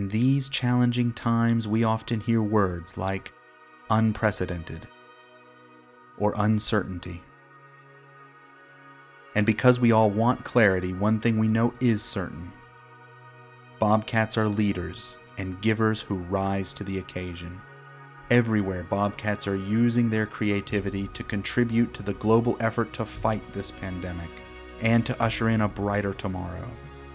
in these challenging times, we often hear words like unprecedented or uncertainty. And because we all want clarity, one thing we know is certain. Bobcats are leaders and givers who rise to the occasion. Everywhere, Bobcats are using their creativity to contribute to the global effort to fight this pandemic and to usher in a brighter tomorrow.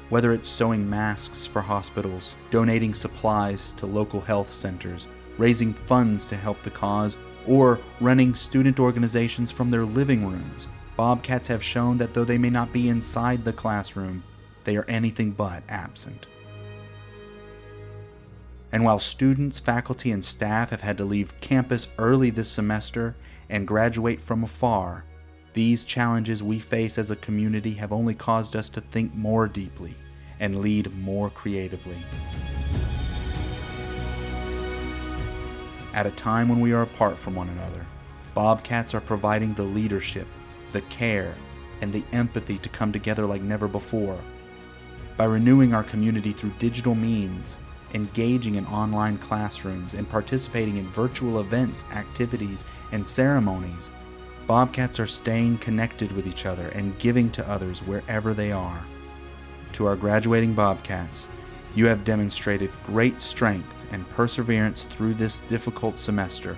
Whether it's sewing masks for hospitals, donating supplies to local health centers, raising funds to help the cause, or running student organizations from their living rooms, Bobcats have shown that though they may not be inside the classroom, they are anything but absent. And while students, faculty, and staff have had to leave campus early this semester and graduate from afar, these challenges we face as a community have only caused us to think more deeply and lead more creatively. At a time when we are apart from one another, Bobcats are providing the leadership, the care, and the empathy to come together like never before. By renewing our community through digital means, engaging in online classrooms, and participating in virtual events, activities, and ceremonies, Bobcats are staying connected with each other and giving to others wherever they are. To our graduating Bobcats, you have demonstrated great strength and perseverance through this difficult semester.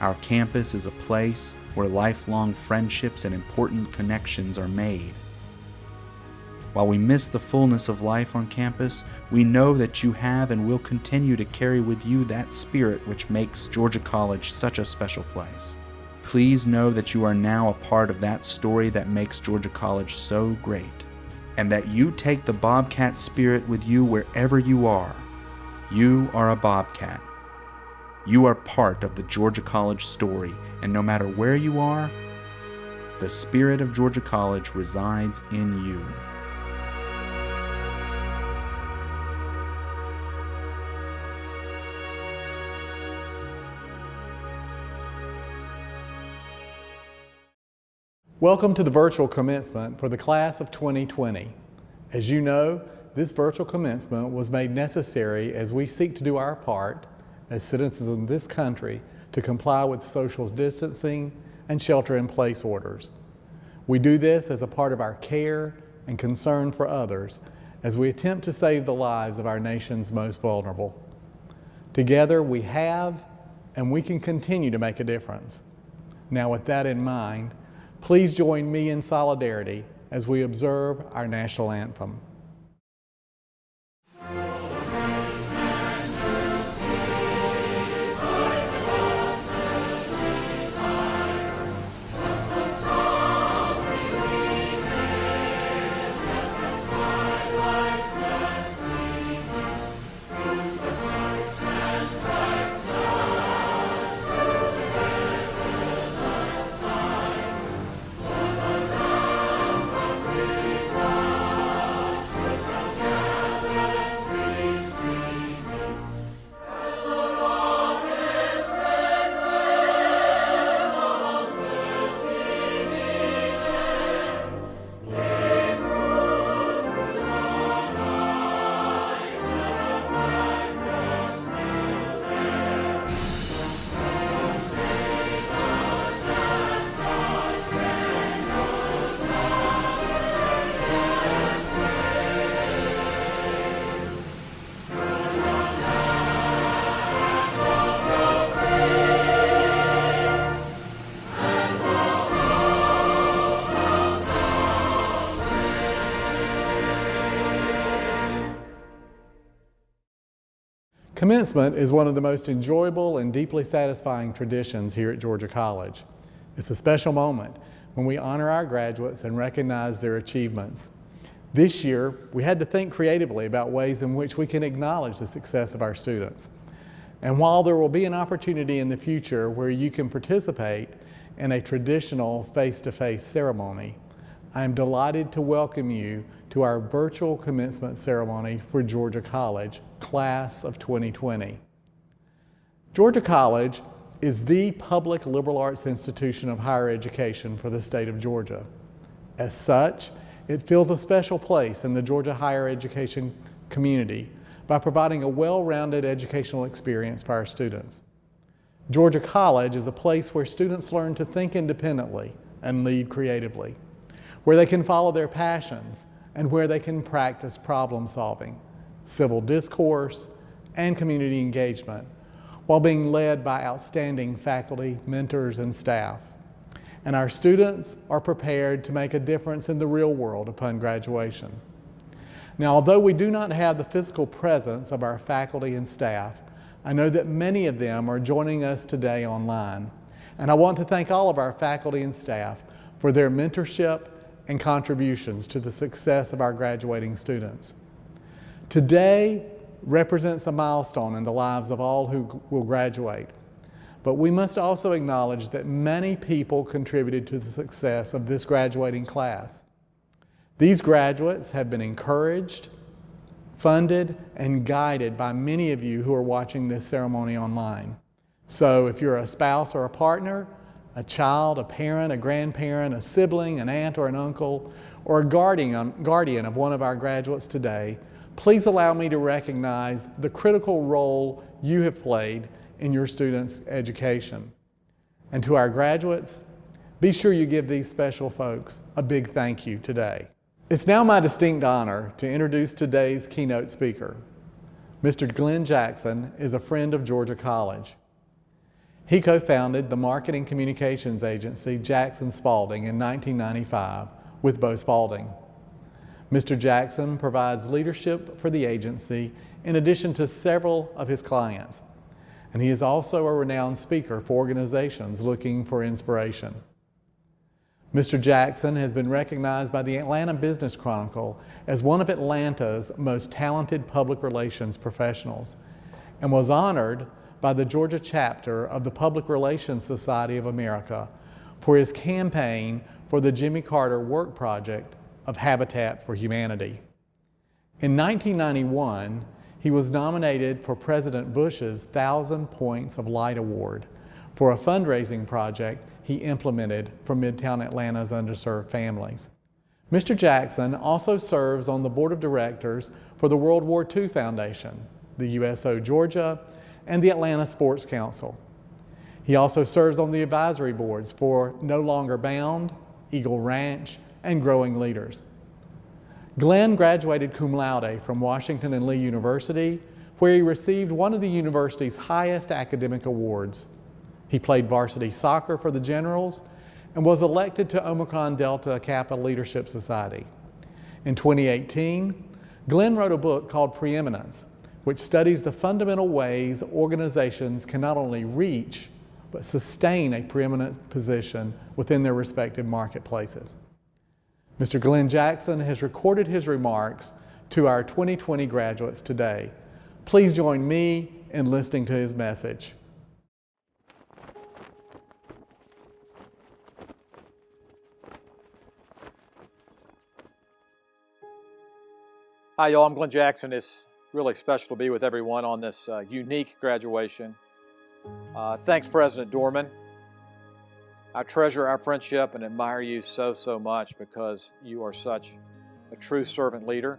Our campus is a place where lifelong friendships and important connections are made. While we miss the fullness of life on campus, we know that you have and will continue to carry with you that spirit which makes Georgia College such a special place. Please know that you are now a part of that story that makes Georgia College so great, and that you take the Bobcat spirit with you wherever you are. You are a Bobcat. You are part of the Georgia College story, and no matter where you are, the spirit of Georgia College resides in you. Welcome to the virtual commencement for the class of 2020. As you know, this virtual commencement was made necessary as we seek to do our part as citizens of this country to comply with social distancing and shelter-in-place orders. We do this as a part of our care and concern for others as we attempt to save the lives of our nation's most vulnerable. Together we have and we can continue to make a difference. Now, with that in mind, please join me in solidarity as we observe our national anthem. Commencement is one of the most enjoyable and deeply satisfying traditions here at Georgia College. It's a special moment when we honor our graduates and recognize their achievements. This year, we had to think creatively about ways in which we can acknowledge the success of our students. And while there will be an opportunity in the future where you can participate in a traditional face-to-face ceremony, I am delighted to welcome you to our virtual commencement ceremony for Georgia College, Class of 2020. Georgia College is the public liberal arts institution of higher education for the state of Georgia. As such, it fills a special place in the Georgia higher education community by providing a well-rounded educational experience for our students. Georgia College is a place where students learn to think independently and lead creatively, where they can follow their passions and where they can practice problem solving, civil discourse, and community engagement, while being led by outstanding faculty, mentors, and staff. And our students are prepared to make a difference in the real world upon graduation. Now, although we do not have the physical presence of our faculty and staff, I know that many of them are joining us today online. And I want to thank all of our faculty and staff for their mentorship and contributions to the success of our graduating students. Today represents a milestone in the lives of all who will graduate. But we must also acknowledge that many people contributed to the success of this graduating class. These graduates have been encouraged, funded, and guided by many of you who are watching this ceremony online. So if you're a spouse or a partner, a child, a parent, a grandparent, a sibling, an aunt or an uncle, or a guardian of one of our graduates today, please allow me to recognize the critical role you have played in your students' education. And to our graduates, be sure you give these special folks a big thank you today. It's now my distinct honor to introduce today's keynote speaker. Mr. Glenn Jackson is a friend of Georgia College. He co-founded the marketing communications agency Jackson Spalding in 1995 with Bo Spalding. Mr. Jackson provides leadership for the agency in addition to several of his clients, and he is also a renowned speaker for organizations looking for inspiration. Mr. Jackson has been recognized by the Atlanta Business Chronicle as one of Atlanta's most talented public relations professionals and was honored by the Georgia chapter of the Public Relations Society of America for his campaign for the Jimmy Carter Work Project of Habitat for Humanity. In 1991, he was nominated for President Bush's 1,000 Points of Light Award for a fundraising project he implemented for Midtown Atlanta's underserved families. Mr. Jackson also serves on the board of directors for the World War II Foundation, the USO Georgia, and the Atlanta Sports Council. He also serves on the advisory boards for No Longer Bound, Eagle Ranch, and Growing Leaders. Glenn graduated cum laude from Washington and Lee University, where he received one of the university's highest academic awards. He played varsity soccer for the Generals and was elected to Omicron Delta Kappa Leadership Society. In 2018, Glenn wrote a book called Preeminence, which studies the fundamental ways organizations can not only reach, but sustain a preeminent position within their respective marketplaces. Mr. Glenn Jackson has recorded his remarks to our 2020 graduates today. Please join me in listening to his message. Hi, y'all. I'm Glenn Jackson. It's really special to be with everyone on this unique graduation. Thanks, President Dorman. I treasure our friendship and admire you so much because you are such a true servant leader,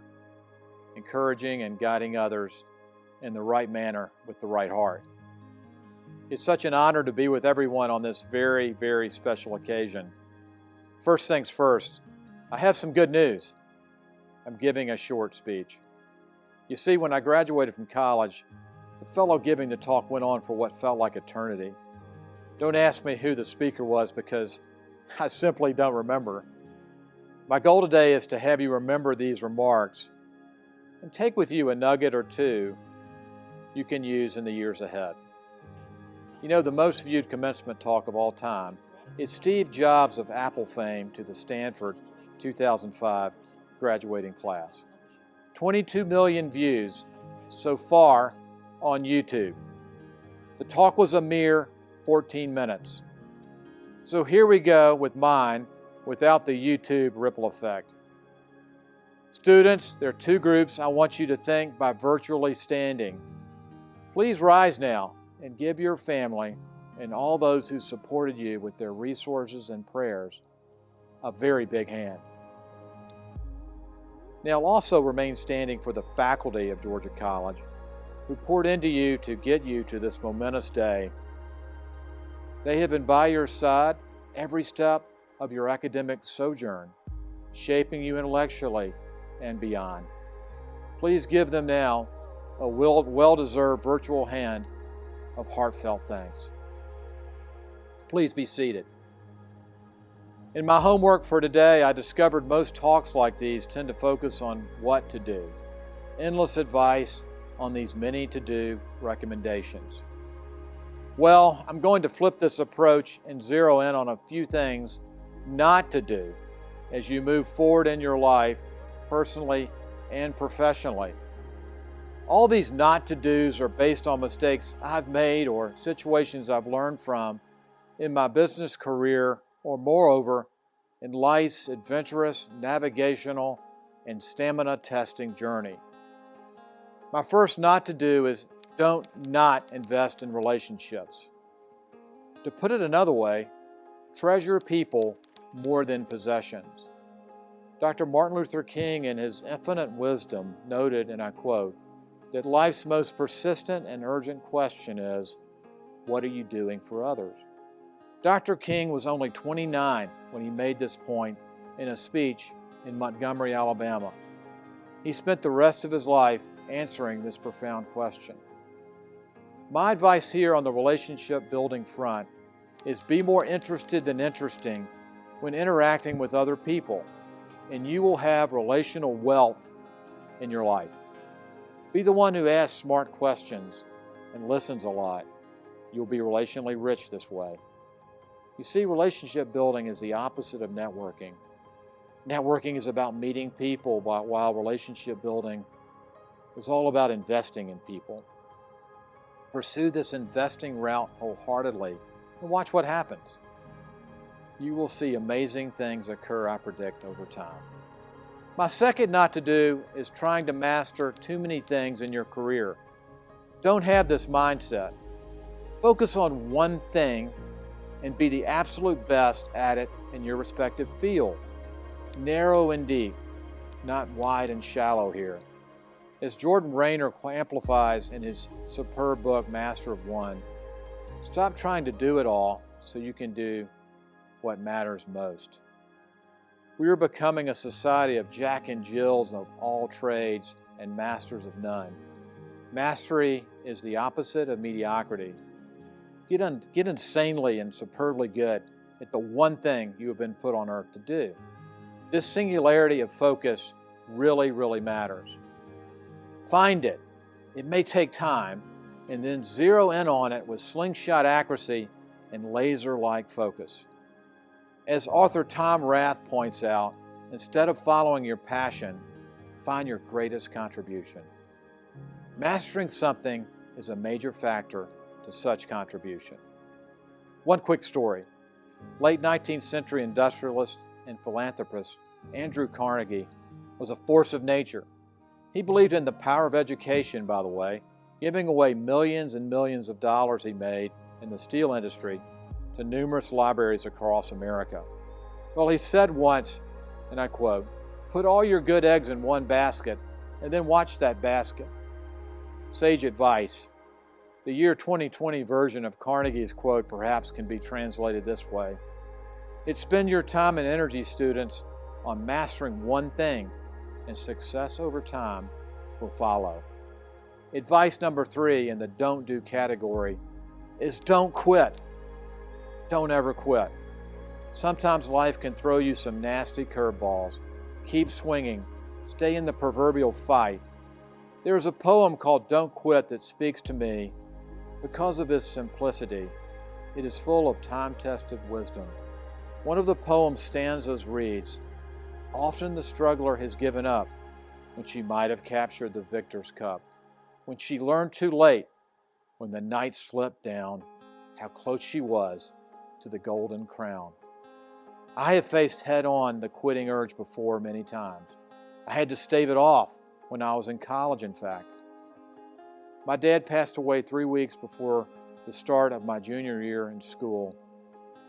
encouraging and guiding others in the right manner with the right heart. It's such an honor to be with everyone on this very special occasion. First things first, I have some good news. I'm giving a short speech. You see, when I graduated from college, the fellow giving the talk went on for what felt like eternity. Don't ask me who the speaker was because I simply don't remember. My goal today is to have you remember these remarks and take with you a nugget or two you can use in the years ahead. You know, the most viewed commencement talk of all time is Steve Jobs of Apple fame to the Stanford 2005 graduating class. 22 million views so far on YouTube. The talk was a mere 14 minutes. So here we go with mine without the YouTube ripple effect. Students, there are two groups I want you to think by virtually standing. Please rise now and give your family and all those who supported you with their resources and prayers a very big hand. Now also remain standing for the faculty of Georgia College who poured into you to get you to this momentous day. They have been by your side every step of your academic sojourn, shaping you intellectually and beyond. Please give them now a well-deserved virtual hand of heartfelt thanks. Please be seated. In my homework for today, I discovered most talks like these tend to focus on what to do. Endless advice on these many to-do recommendations. Well, I'm going to flip this approach and zero in on a few things not to do as you move forward in your life, personally and professionally. All these not to do's are based on mistakes I've made or situations I've learned from in my business career, or moreover, in life's adventurous, navigational, and stamina testing journey. My first not to do is don't not invest in relationships. To put it another way, treasure people more than possessions. Dr. Martin Luther King, in his infinite wisdom, noted, and I quote, that life's most persistent and urgent question is, what are you doing for others? Dr. King was only 29 when he made this point in a speech in Montgomery, Alabama. He spent the rest of his life answering this profound question. My advice here on the relationship building front is be more interested than interesting when interacting with other people, and you will have relational wealth in your life. Be the one who asks smart questions and listens a lot. You'll be relationally rich this way. You see, relationship building is the opposite of networking. Networking is about meeting people, while relationship building is all about investing in people. Pursue this investing route wholeheartedly and watch what happens. You will see amazing things occur, I predict, over time. My second not to do is trying to master too many things in your career. Don't have this mindset. Focus on one thing and be the absolute best at it in your respective field. Narrow and deep, not wide and shallow here. As Jordan Rayner amplifies in his superb book, Master of One, stop trying to do it all so you can do what matters most. We are becoming a society of Jack and Jills of all trades and masters of none. Mastery is the opposite of mediocrity. Get insanely and superbly good at the one thing you have been put on earth to do. This singularity of focus really, really matters. Find it. It may take time, and then zero in on it with slingshot accuracy and laser-like focus. As author Tom Rath points out, instead of following your passion, find your greatest contribution. Mastering something is a major factor to such contribution. One quick story. Late 19th century industrialist and philanthropist Andrew Carnegie was a force of nature. He believed in the power of education, by the way, giving away millions and millions of dollars he made in the steel industry to numerous libraries across America. Well, he said once, and I quote, "Put all your good eggs in one basket and then watch that basket." Sage advice. The year 2020 version of Carnegie's quote perhaps can be translated this way. It's spend your time and energy, students, on mastering one thing, and success over time will follow. Advice number 3 in the don't do category is don't quit. Don't ever quit. Sometimes life can throw you some nasty curveballs. Keep swinging. Stay in the proverbial fight. There is a poem called Don't Quit that speaks to me because of its simplicity. It is full of time-tested wisdom. One of the poem's stanzas reads, "Often the struggler has given up when she might have captured the victor's cup, when she learned too late, when the night slipped down, how close she was to the golden crown." I have faced head-on the quitting urge before many times. I had to stave it off when I was in college, in fact. My dad passed away 3 weeks before the start of my junior year in school.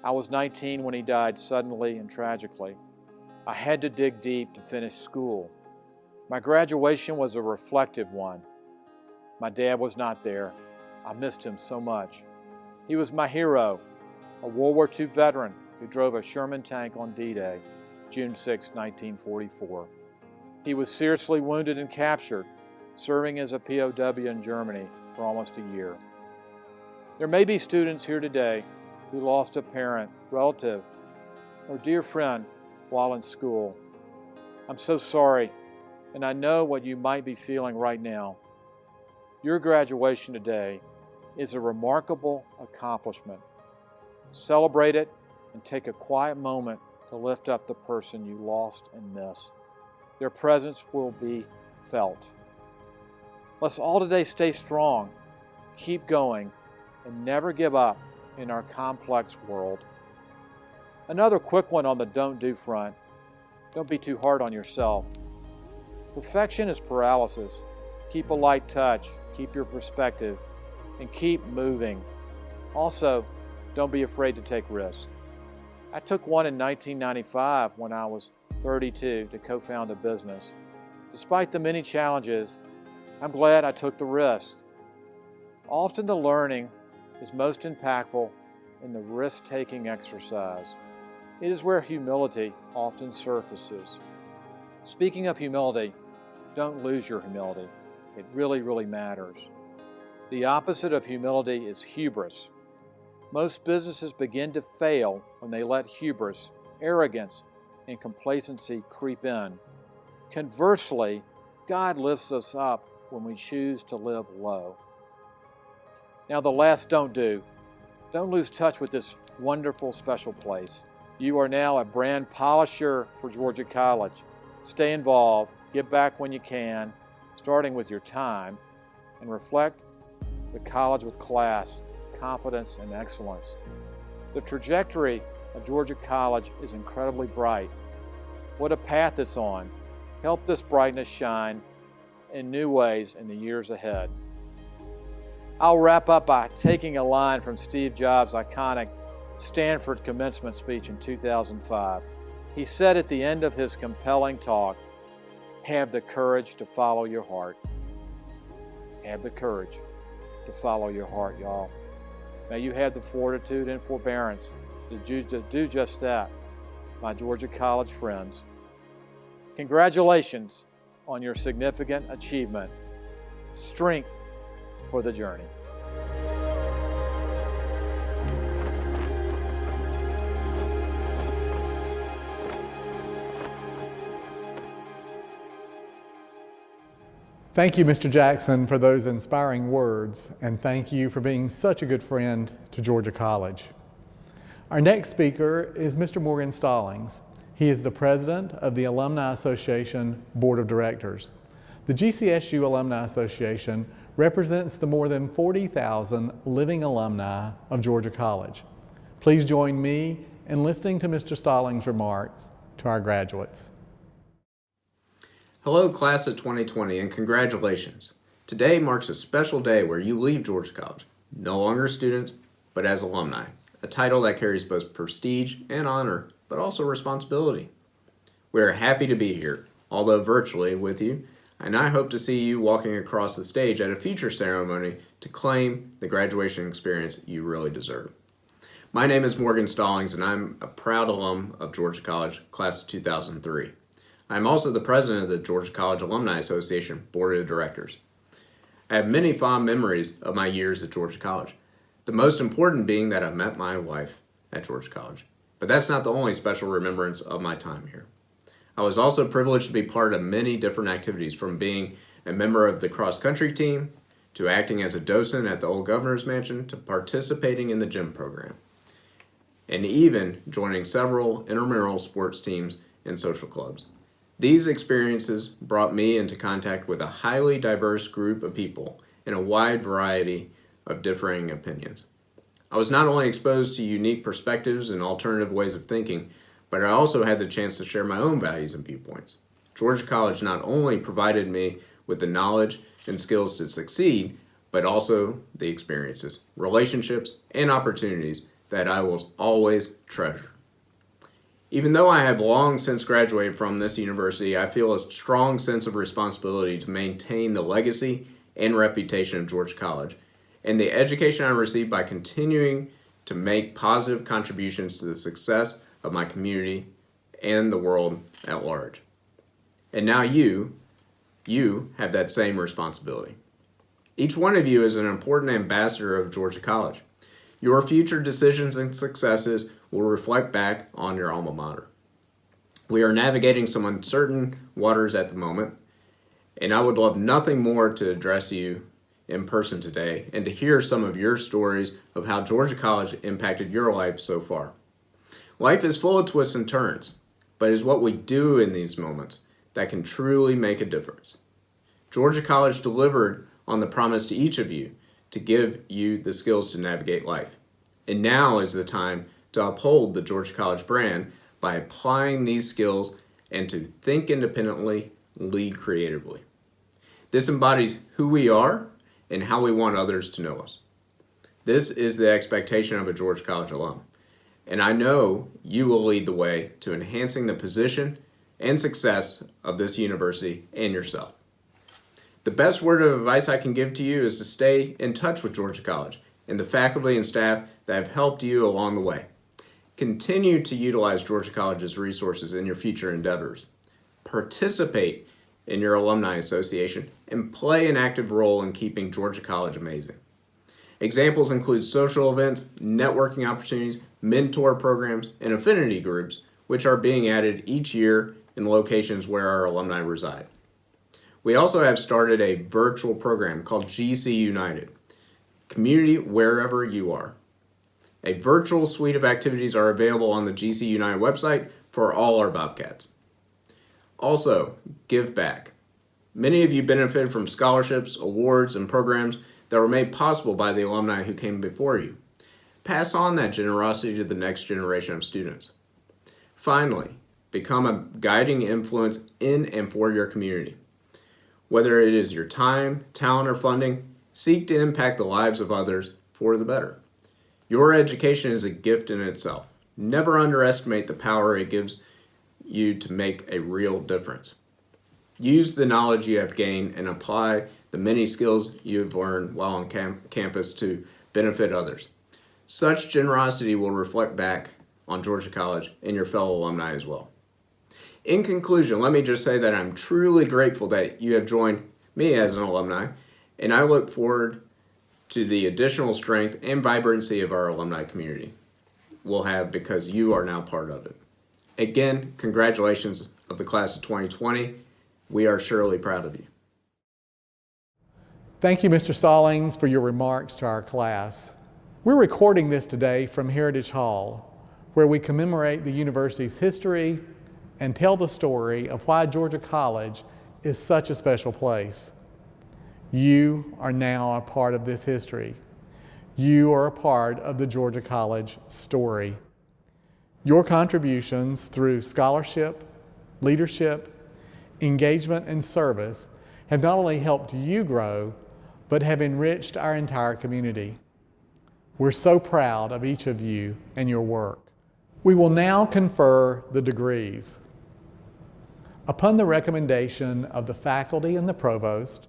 I was 19 when he died suddenly and tragically. I had to dig deep to finish school. My graduation was a reflective one. My dad was not there. I missed him so much. He was my hero, a World War II veteran who drove a Sherman tank on D-Day, June 6, 1944. He was seriously wounded and captured, serving as a POW in Germany for almost a year. There may be students here today who lost a parent, relative, or dear friend while in school. I'm so sorry, and I know what you might be feeling right now. Your graduation today is a remarkable accomplishment. Celebrate it and take a quiet moment to lift up the person you lost and miss. Their presence will be felt. Let's all today stay strong, keep going, and never give up in our complex world. Another quick one on the don't do front. Don't be too hard on yourself. Perfection is paralysis. Keep a light touch, keep your perspective, and keep moving. Also, don't be afraid to take risks. I took one in 1995 when I was 32 to co-found a business. Despite the many challenges, I'm glad I took the risk. Often the learning is most impactful in the risk-taking exercise. It is where humility often surfaces. Speaking of humility, don't lose your humility. It really, really matters. The opposite of humility is hubris. Most businesses begin to fail when they let hubris, arrogance, and complacency creep in. Conversely, God lifts us up when we choose to live low. Now the last don't do. Don't lose touch with this wonderful, special place. You are now a brand polisher for Georgia College. Stay involved, give back when you can, starting with your time, and reflect the college with class, confidence, and excellence. The trajectory of Georgia College is incredibly bright. What a path it's on. Help this brightness shine in new ways in the years ahead. I'll wrap up by taking a line from Steve Jobs' iconic Stanford commencement speech in 2005. He said at the end of his compelling talk, "Have the courage to follow your heart." Have the courage to follow your heart, y'all. May you have the fortitude and forbearance to do just that, my Georgia College friends. Congratulations on your significant achievement. Strength for the journey. Thank you, Mr. Jackson, for those inspiring words, and thank you for being such a good friend to Georgia College. Our next speaker is Mr. Morgan Stallings. He is the president of the Alumni Association Board of Directors. The GCSU Alumni Association represents the more than 40,000 living alumni of Georgia College. Please join me in listening to Mr. Stallings' remarks to our graduates. Hello, class of 2020, and congratulations. Today marks a special day where you leave Georgia College, no longer students, but as alumni, a title that carries both prestige and honor, but also responsibility. We are happy to be here, although virtually, with you, and I hope to see you walking across the stage at a future ceremony to claim the graduation experience you really deserve. My name is Morgan Stallings, and I'm a proud alum of Georgia College, class of 2003. I'm also the president of the Georgia College Alumni Association Board of Directors. I have many fond memories of my years at Georgia College, the most important being that I met my wife at Georgia College. But that's not the only special remembrance of my time here. I was also privileged to be part of many different activities, from being a member of the cross-country team, to acting as a docent at the old Governor's Mansion, to participating in the gym program, and even joining several intramural sports teams and social clubs. These experiences brought me into contact with a highly diverse group of people in a wide variety of differing opinions. I was not only exposed to unique perspectives and alternative ways of thinking, but I also had the chance to share my own values and viewpoints. Georgia College not only provided me with the knowledge and skills to succeed, but also the experiences, relationships, and opportunities that I will always treasure. Even though I have long since graduated from this university, I feel a strong sense of responsibility to maintain the legacy and reputation of Georgia College, and the education I received by continuing to make positive contributions to the success of my community and the world at large. And now you have that same responsibility. Each one of you is an important ambassador of Georgia College. Your future decisions and successes will reflect back on your alma mater. We are navigating some uncertain waters at the moment, and I would love nothing more to address you in person today and to hear some of your stories of how Georgia College impacted your life so far. Life is full of twists and turns, but it is what we do in these moments that can truly make a difference. Georgia College delivered on the promise to each of you to give you the skills to navigate life. And now is the time to uphold the Georgia College brand by applying these skills and to think independently, lead creatively. This embodies who we are and how we want others to know us. This is the expectation of a Georgia College alum, and I know you will lead the way to enhancing the position and success of this university and yourself. The best word of advice I can give to you is to stay in touch with Georgia College and the faculty and staff that have helped you along the way. Continue to utilize Georgia College's resources in your future endeavors. Participate in your alumni association and play an active role in keeping Georgia College amazing. Examples include social events, networking opportunities, mentor programs, and affinity groups, which are being added each year in locations where our alumni reside. We also have started a virtual program called GC United, Community Wherever You Are. A virtual suite of activities are available on the GC United website for all our Bobcats. Also, give back. Many of you benefited from scholarships, awards, and programs that were made possible by the alumni who came before you. Pass on that generosity to the next generation of students. Finally, become a guiding influence in and for your community. Whether it is your time, talent, or funding, seek to impact the lives of others for the better. Your education is a gift in itself. Never underestimate the power it gives you to make a real difference. Use the knowledge you have gained and apply the many skills you have learned while on campus to benefit others. Such generosity will reflect back on Georgia College and your fellow alumni as well. In conclusion, let me just say that I'm truly grateful that you have joined me as an alumni, and I look forward to the additional strength and vibrancy of our alumni community we'll have because you are now part of it. Again, congratulations of the class of 2020. We are surely proud of you. Thank you, Mr. Stallings, for your remarks to our class. We're recording this today from Heritage Hall, where we commemorate the university's history and tell the story of why Georgia College is such a special place. You are now a part of this history. You are a part of the Georgia College story. Your contributions through scholarship, leadership, engagement, and service have not only helped you grow, but have enriched our entire community. We're so proud of each of you and your work. We will now confer the degrees. Upon the recommendation of the faculty and the provost,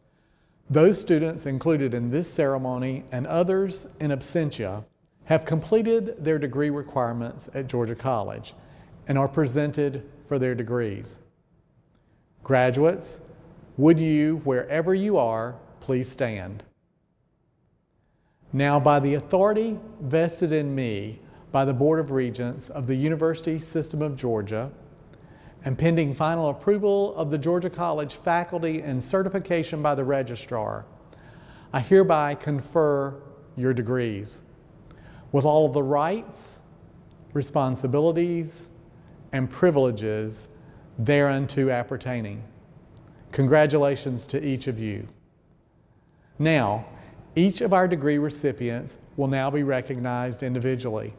those students included in this ceremony and others in absentia have completed their degree requirements at Georgia College and are presented for their degrees. Graduates, would you, wherever you are, please stand. Now, by the authority vested in me by the Board of Regents of the University System of Georgia, and pending final approval of the Georgia College faculty and certification by the registrar, I hereby confer your degrees with all of the rights, responsibilities, and privileges thereunto appertaining. Congratulations to each of you. Now, each of our degree recipients will now be recognized individually.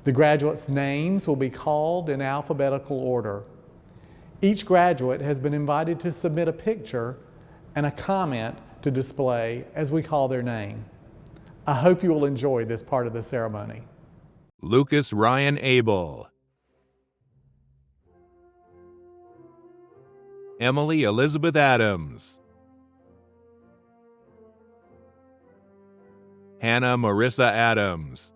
The graduates' names will be called in alphabetical order. Each graduate has been invited to submit a picture and a comment to display as we call their name. I hope you will enjoy this part of the ceremony. Lucas Ryan Abel, Emily Elizabeth Adams, Hannah Marissa Adams.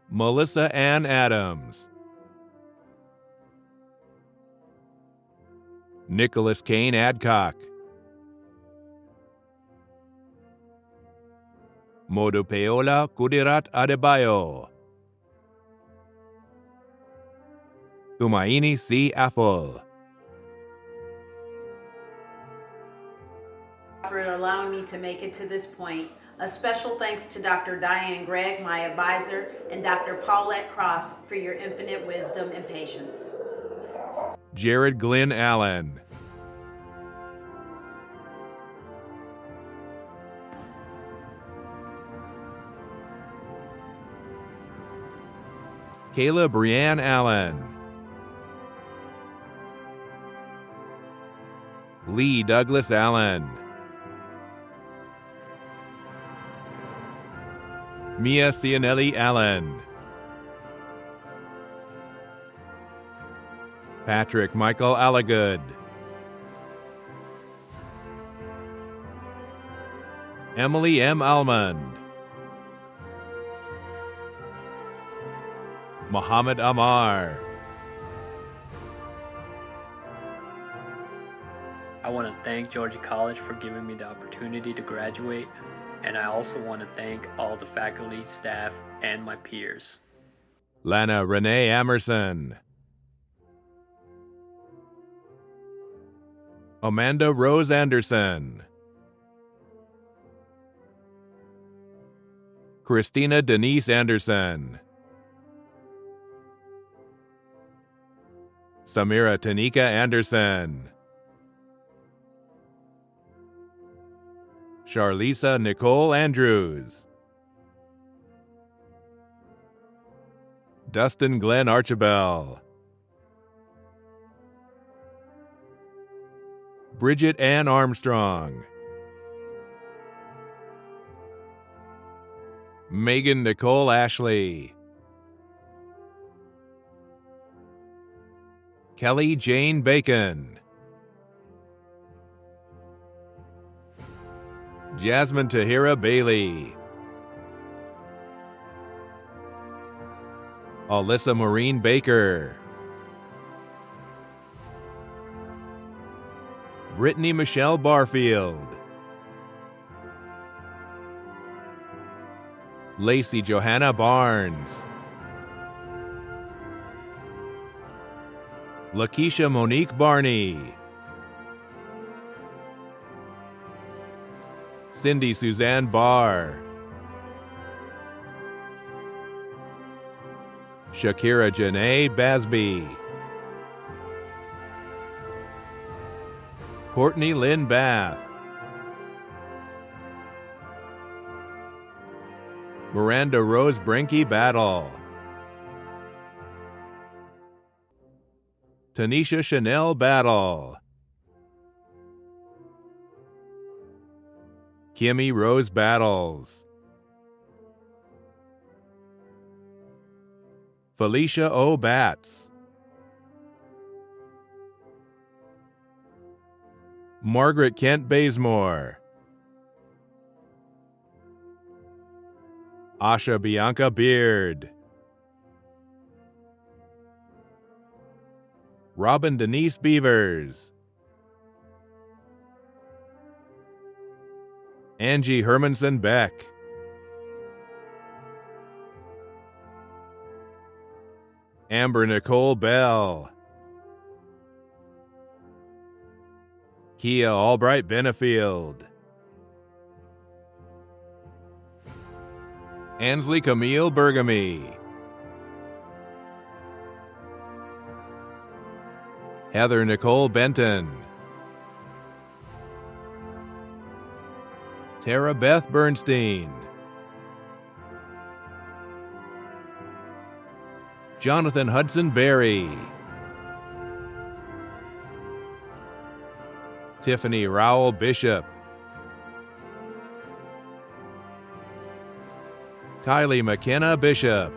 Melissa Ann Adams. Nicholas Kane Adcock. Modupeola Kudirat Adebayo. Tumaini C. Affle. For allowing me to make it to this point. A special thanks to Dr. Diane Gregg, my advisor, and Dr. Paulette Cross for your infinite wisdom and patience. Jared Glenn Allen. Kayla Brianne Allen. Lee Douglas Allen. Mia Cianelli Allen. Patrick Michael Allagood. Emily M. Almond. Muhammad Amar. I want to thank Georgia College for giving me the opportunity to graduate, and I also want to thank all the faculty, staff, and my peers. Lana Renee Emerson. Amanda Rose Anderson. Christina Denise Anderson. Samira Tanika Anderson. Charlisa Nicole Andrews. Dustin Glenn Archibald. Bridget Ann Armstrong. Megan Nicole Ashley. Kelly Jane Bacon. Jasmine Tahira Bailey. Alyssa Maureen Baker. Brittany Michelle Barfield. Lacey Johanna Barnes. Lakeisha Monique Barney. Cindy Suzanne Barr. Shakira Janae Basby. Courtney Lynn Bath. Miranda Rose Brinke Battle. Tanisha Chanel Battle. Kimmy Rose Battles. Felicia O. Batts. Margaret Kent Bazemore. Asha Bianca Beard. Robin Denise Beavers. Angie Hermanson Beck. Amber Nicole Bell. Kia Albright Benefield. Ansley Camille Bergamy. Heather Nicole Benton. Tara Beth Bernstein. Jonathan Hudson Berry. Tiffany Rowell Bishop. Kylie McKenna Bishop.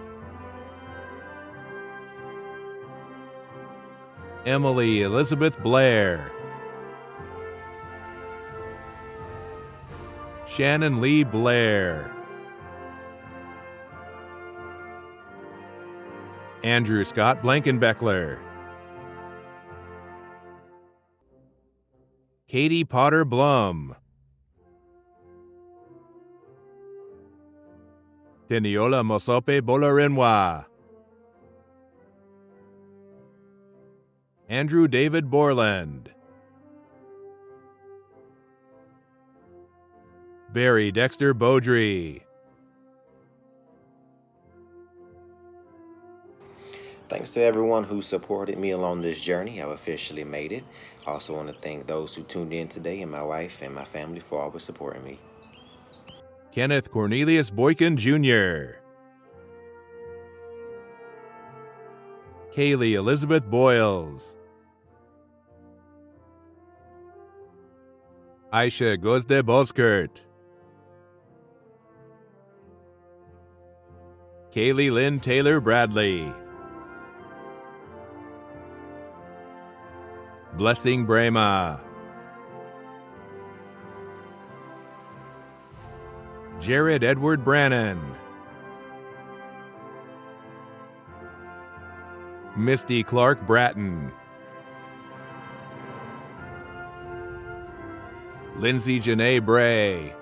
Emily Elizabeth Blair. Shannon Lee Blair, Andrew Scott Blankenbeckler, Katie Potter Blum, Teniola Mosope Bolarenwa, Andrew David Borland, Barry Dexter Beaudry, Thanks to everyone who supported me along this journey. I've officially made it. I also want to thank those who tuned in today and my wife and my family for always supporting me. Kenneth Cornelius Boykin Jr., Kaylee Elizabeth Boyles, Aisha Gozde Boskert, Kaylee Lynn Taylor Bradley, Blessing Brema, Jared Edward Brannon, Misty Clark Bratton, Lindsay Janae Bray,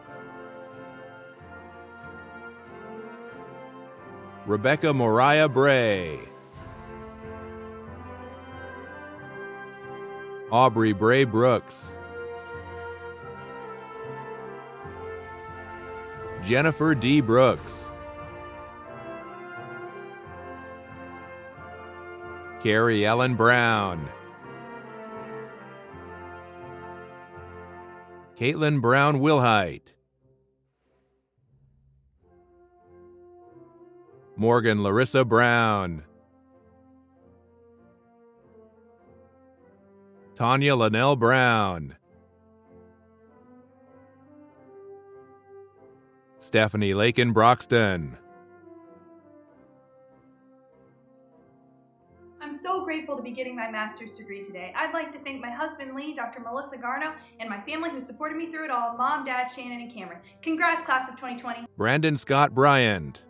Rebecca Moriah Bray, Aubrey Bray Brooks, Jennifer D. Brooks, Carrie Ellen Brown, Caitlin Brown Wilhite, Morgan Larissa Brown, Tanya Linnell Brown, Stephanie Lakin Broxton, I'm so grateful to be getting my master's degree today. I'd like to thank my husband Lee, Dr. Melissa Garno, and my family who supported me through it all, Mom, Dad, Shannon, and Cameron. Congrats, class of 2020. Brandon Scott Bryant,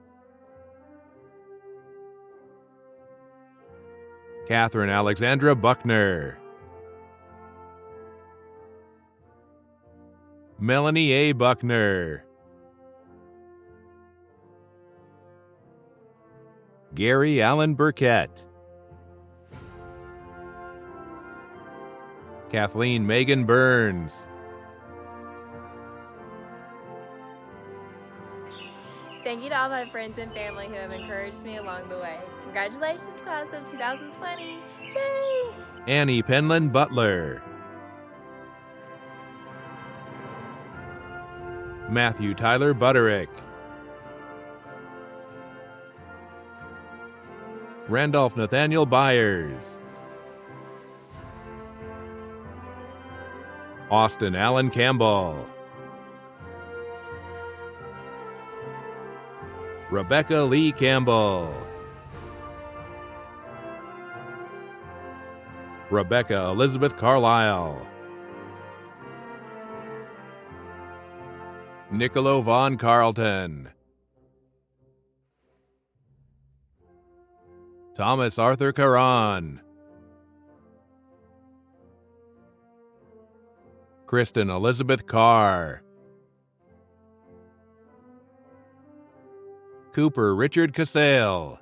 Catherine Alexandra Buckner, Melanie A. Buckner, Gary Allen Burkett, Kathleen Megan Burns, Thank you to all my friends and family who have encouraged me along the way. Congratulations, class of 2020. Yay! Annie Penland Butler, Matthew Tyler Butterick, Randolph Nathaniel Byers, Austin Allen Campbell, Rebecca Lee Campbell, Rebecca Elizabeth Carlisle, Niccolo Von Carlton, Thomas Arthur Caron, Kristen Elizabeth Carr, Cooper Richard Cassell,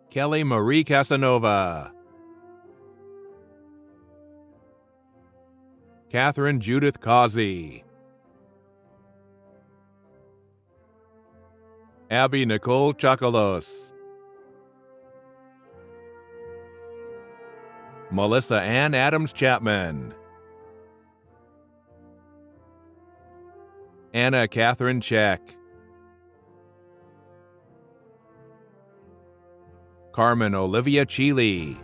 Kelly Marie Casanova, Catherine Judith Causey, Abby Nicole Chakalos, Melissa Ann Adams Chapman, Anna Catherine Check, Carmen Olivia Cheeley,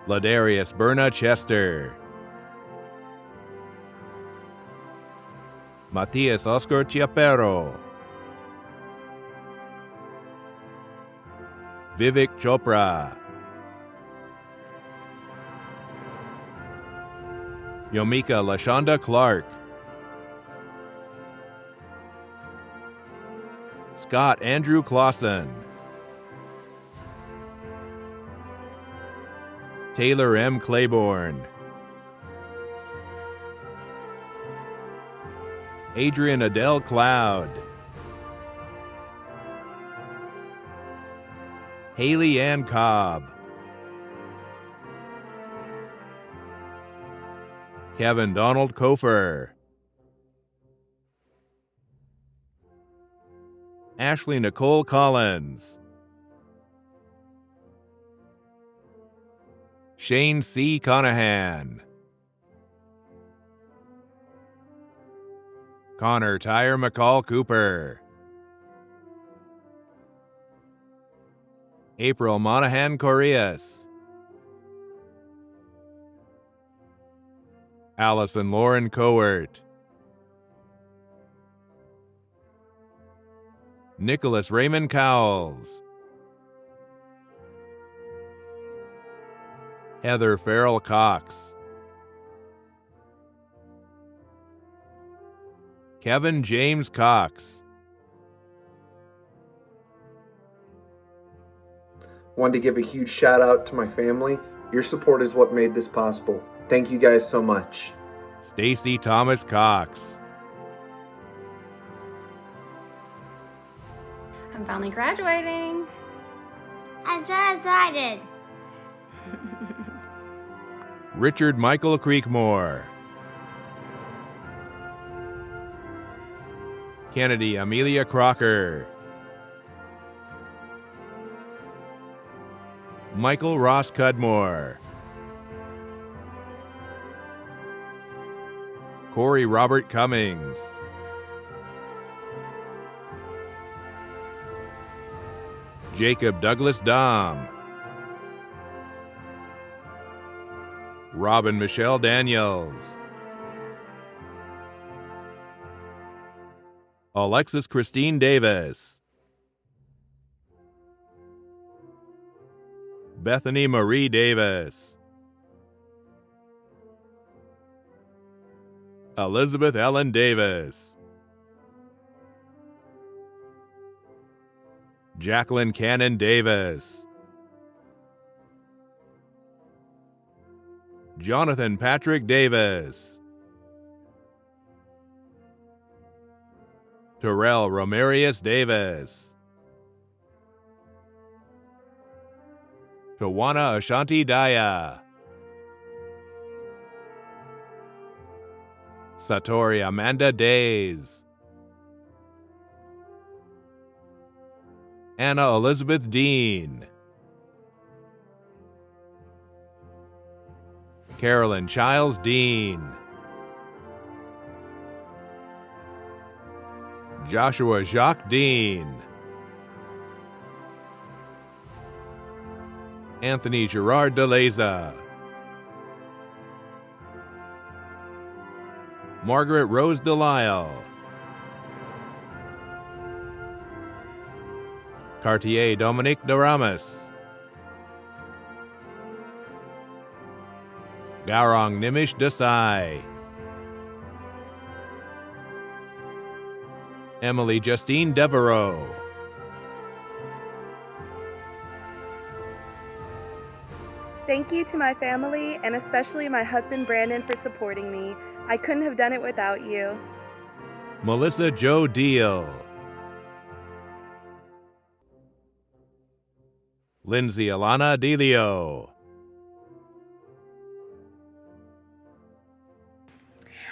Ladarius Berna Chester, Matias Oscar Chiapero, Vivek Chopra, Yomika Lashonda Clark, Scott Andrew Clausen, Taylor M. Claiborne, Adrian Adele Cloud, Haley Ann Cobb, Kevin Donald Kofer, Ashley Nicole Collins, Shane C. Conahan, Connor Tyre McCall Cooper, April Monahan Correas, Allison Lauren Cowart, Nicholas Raymond Cowles, Heather Farrell Cox, Kevin James Cox. Wanted to give a huge shout out to my family. Your support is what made this possible. Thank you guys so much. Stacy Thomas Cox, I'm finally graduating. I'm so excited. Richard Michael Creekmore, Kennedy Amelia Crocker, Michael Ross Cudmore, Corey Robert Cummings, Jacob Douglas Dom, Robin Michelle Daniels, Alexis Christine Davis, Bethany Marie Davis, Elizabeth Ellen Davis, Jacqueline Cannon Davis, Jonathan Patrick Davis, Terrell Romarius Davis, Tawana Ashanti Daya, Satori Amanda Days, Anna Elizabeth Dean, Carolyn Childs Dean, Joshua Jacques Dean, Anthony Gerard DeLaza, Margaret Rose Delisle, Cartier Dominique Daramas, Gaurang Nimish Desai, Emily Justine Devereaux, Thank you to my family and especially my husband Brandon for supporting me. I couldn't have done it without you. Melissa Jo Deal, Lindsay Alana Delio,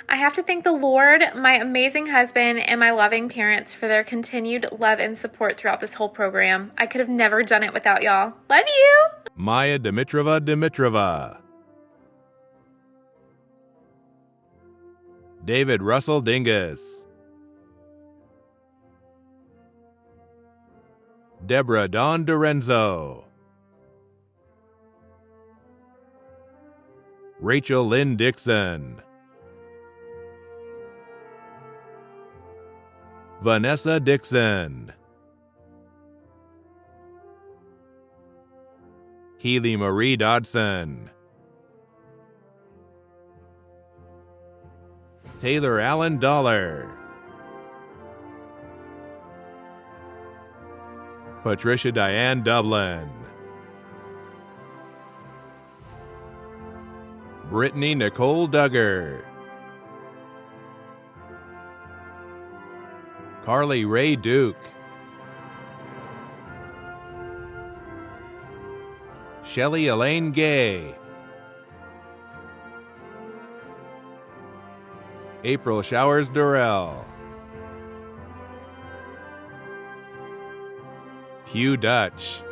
I have to thank the Lord, my amazing husband, and my loving parents for their continued love and support throughout this whole program. I could have never done it without y'all. Love you! Maya Dimitrova, David Russell Dingus, Deborah Dawn Dorenzo, Rachel Lynn Dixon, Vanessa Dixon, Keely Marie Dodson, Taylor Allen Dollar, Patricia Diane Dublin, Brittany Nicole Duggar, Carly Ray Duke, Shelley Elaine Gay, April Showers Durrell, Hugh Dutch,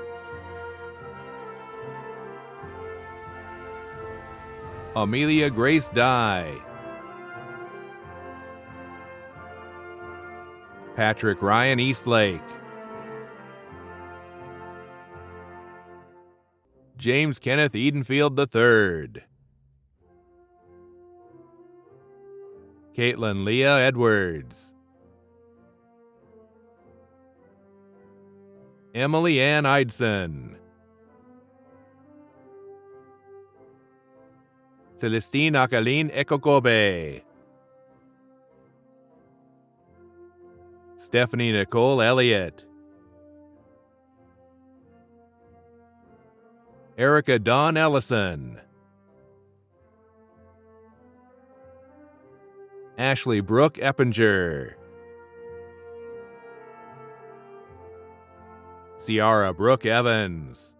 Amelia Grace Dye, Patrick Ryan Eastlake, James Kenneth Edenfield III, Caitlin Leah Edwards, Emily Ann Eidson, Celestine Akaline Ekokobe, Stephanie Nicole Elliott, Erica Dawn Ellison, Ashley Brooke Eppinger, Ciara Brooke Evans,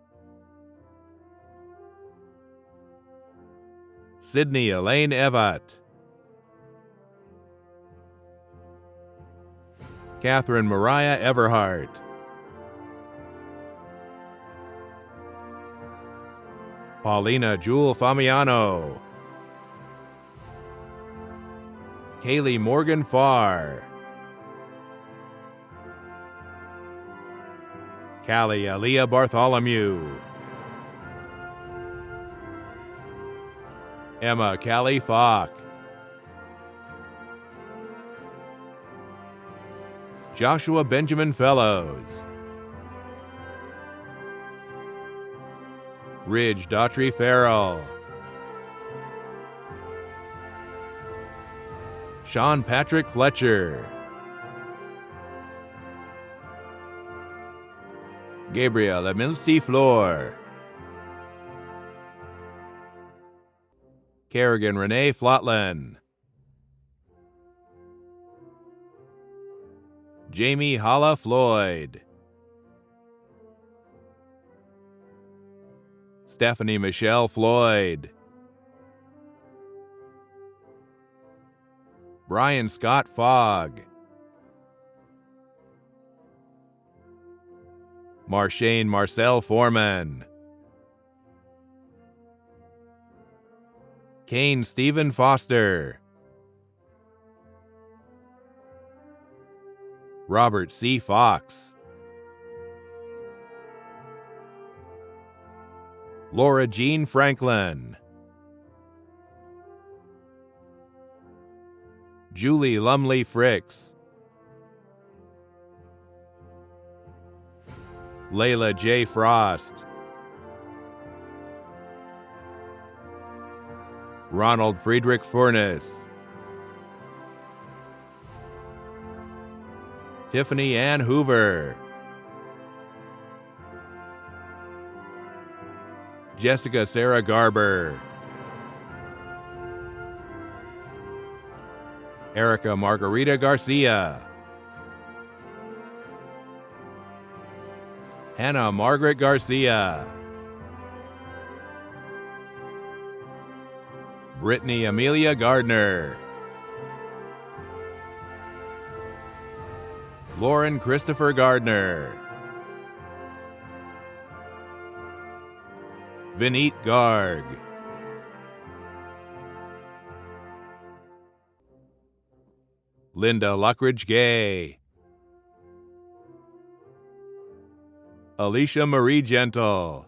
Sydney Elaine Evott, Catherine Mariah Everhart, Paulina Jewel Famiano, Kaylee Morgan Farr, Callie Aaliyah Bartholomew, Emma Callie Falk, Joshua Benjamin Fellows, Ridge Daughtry Farrell, Sean Patrick Fletcher, Gabriel Emilce Floor, Kerrigan Renee Flotland, Jamie Holla Floyd, Stephanie Michelle Floyd, Brian Scott Fogg, Marshane Marcel Foreman, Kane Stephen Foster, Robert C. Fox, Laura Jean Franklin, Julie Lumley Fricks, Layla J. Frost, Ronald Friedrich Furness, Tiffany Ann Hoover, Jessica Sarah Garber, Erica Margarita Garcia, Hannah Margaret Garcia, Brittany Amelia Gardner, Lauren Christopher Gardner, Vineet Garg, Linda Luckridge Gay, Alicia Marie Gentle,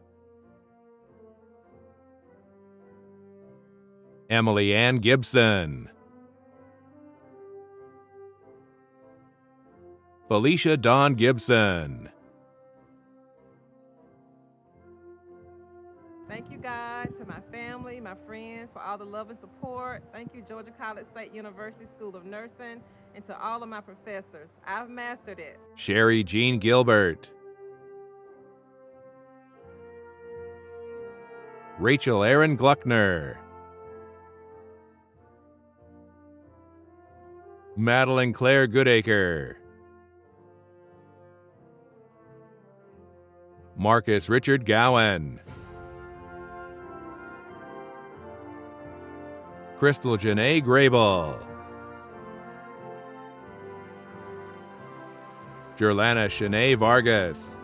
Emily Ann Gibson, Felicia Dawn Gibson, Thank you, God, to my family, my friends, for all the love and support. Thank you, Georgia College State University School of Nursing, and to all of my professors. I've mastered it. Sherry Jean Gilbert. Rachel Aaron Gluckner. Madeline Claire Goodacre. Marcus Richard Gowan. Crystal Janae Grable. Jerlana Shanae Vargas.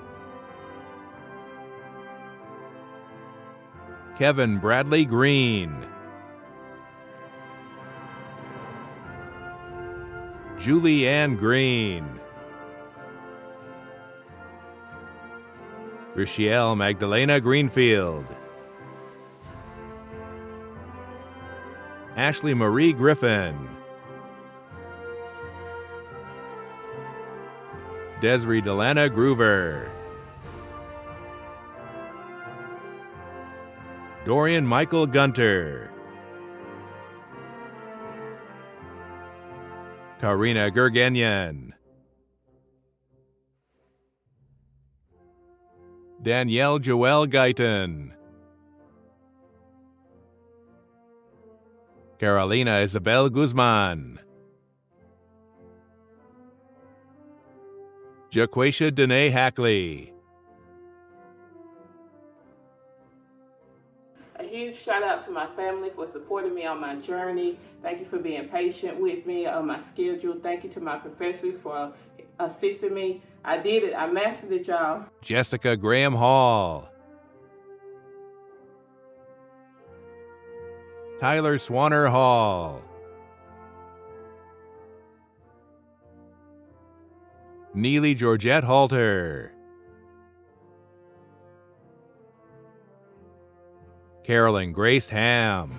Kevin Bradley Green. Julie Ann Green. Rochelle Magdalena Greenfield. Ashley Marie Griffin. Desiree Delana Groover. Dorian Michael Gunter. Karina Gergenyan. Danielle Joelle Guyton. Carolina Isabel Guzman. Jaquacia Danae Hackley. A huge shout out to my family for supporting me on my journey. Thank you for being patient with me on my schedule. Thank you to my professors for assisting me. I did it. I mastered it, y'all. Jessica Graham Hall. Tyler Swanner Hall. Neely Georgette Halter. Carolyn Grace Ham.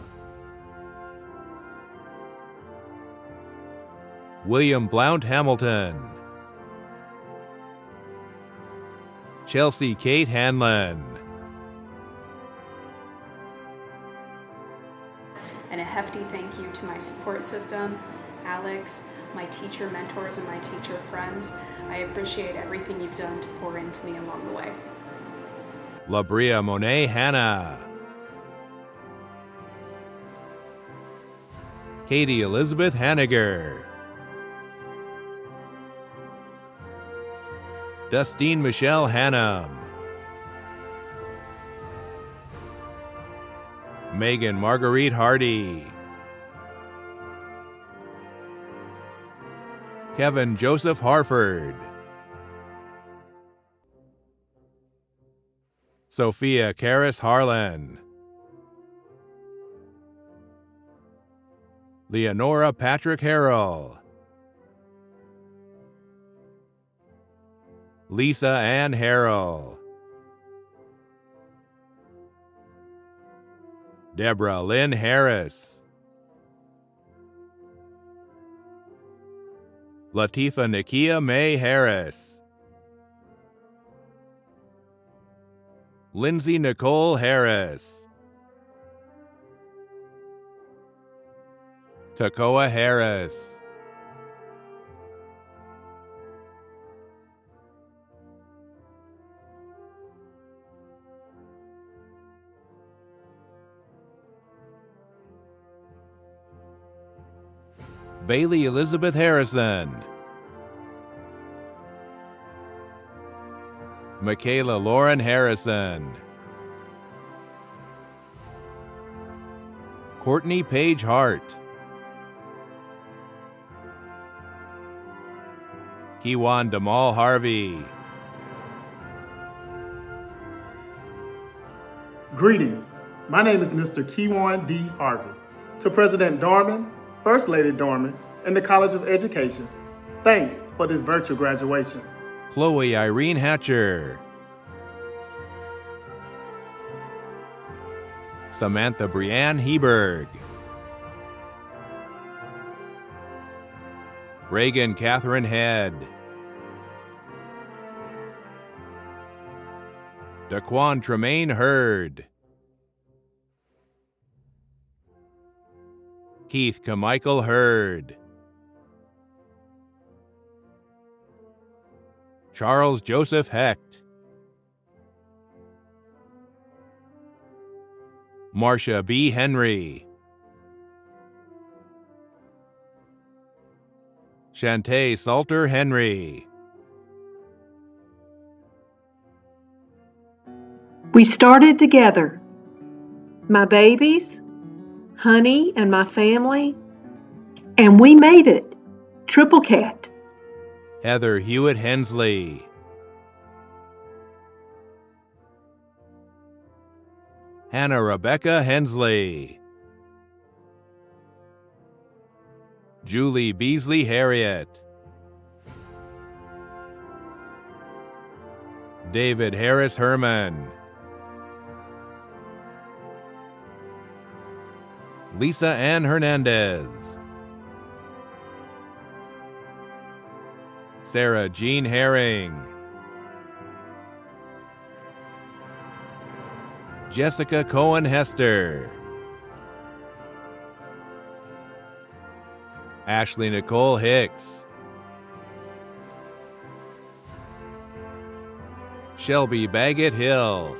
William Blount Hamilton. Chelsea Kate Hanlon. And a hefty thank you to my support system, Alex, my teacher mentors, and my teacher friends. I appreciate everything you've done to pour into me along the way. Labria Monet Hanna. Katie Elizabeth Hanniger. Dustine Michelle Hannum. Megan Marguerite Hardy. Kevin Joseph Harford. Sophia Karis Harlan. Leonora Patrick Harrell. Lisa Ann Harrell. Deborah Lynn Harris. Latifa Nakia May Harris. Lindsay Nicole Harris. Takoa Harris. Bailey Elizabeth Harrison. Michaela Lauren Harrison. Courtney Page Hart. Kiwan Damal Harvey. Greetings. My name is Mr. Kiwan D. Harvey. To President Dorman, First Lady Dorman, and the College of Education, thanks for this virtual graduation. Chloe Irene Hatcher. Samantha Brianne Heberg. Reagan Catherine Head. Daquan Tremaine Hurd. Keith Kamichael Hurd, Charles Joseph Hecht, Marcia B. Henry, Shantae Salter Henry, We started together, my babies, Honey, and my family, and we made it. Triple Cat. Heather Hewitt Hensley, Hannah Rebecca Hensley, Julie Beasley Harriet, David Harris Herman, Lisa Ann Hernandez, Sarah Jean Herring, Jessica Cohen Hester, Ashley Nicole Hicks, Shelby Baggett Hill,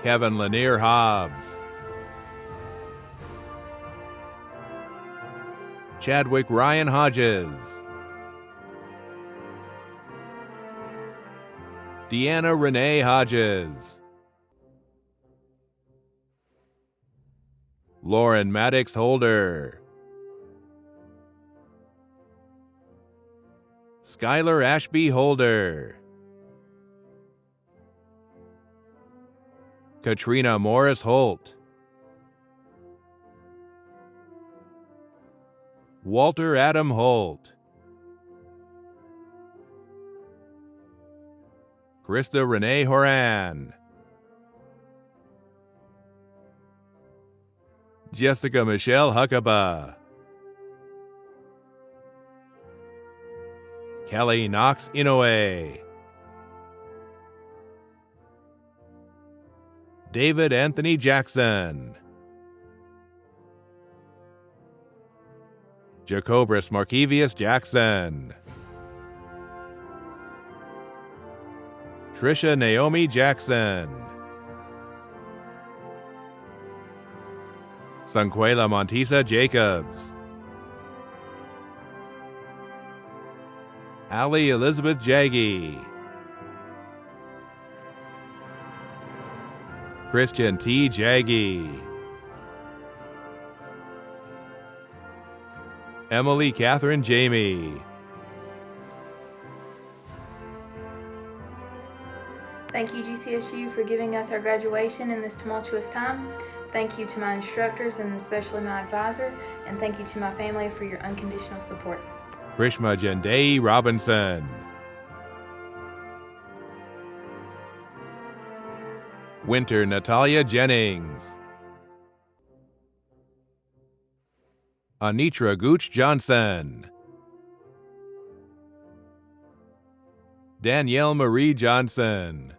Kevin Lanier Hobbs, Chadwick Ryan Hodges, Deanna Renee Hodges, Lauren Maddox Holder, Skylar Ashby Holder, Katrina Morris Holt, Walter Adam Holt, Krista Renee Horan, Jessica Michelle Huckabee, Kelly Knox Inoue, David Anthony Jackson, Jacobus Markevius Jackson, Trisha Naomi Jackson, Sanquela Montisa Jacobs, Allie Elizabeth Jaggy, Christian T. Jaggy, Emily Catherine Jamie. Thank you, GCSU, for giving us our graduation in this tumultuous time. Thank you to my instructors and especially my advisor, and thank you to my family for your unconditional support. Krishma Jandei Robinson, Winter Natalia Jennings, Anitra Gooch Johnson, Danielle Marie Johnson,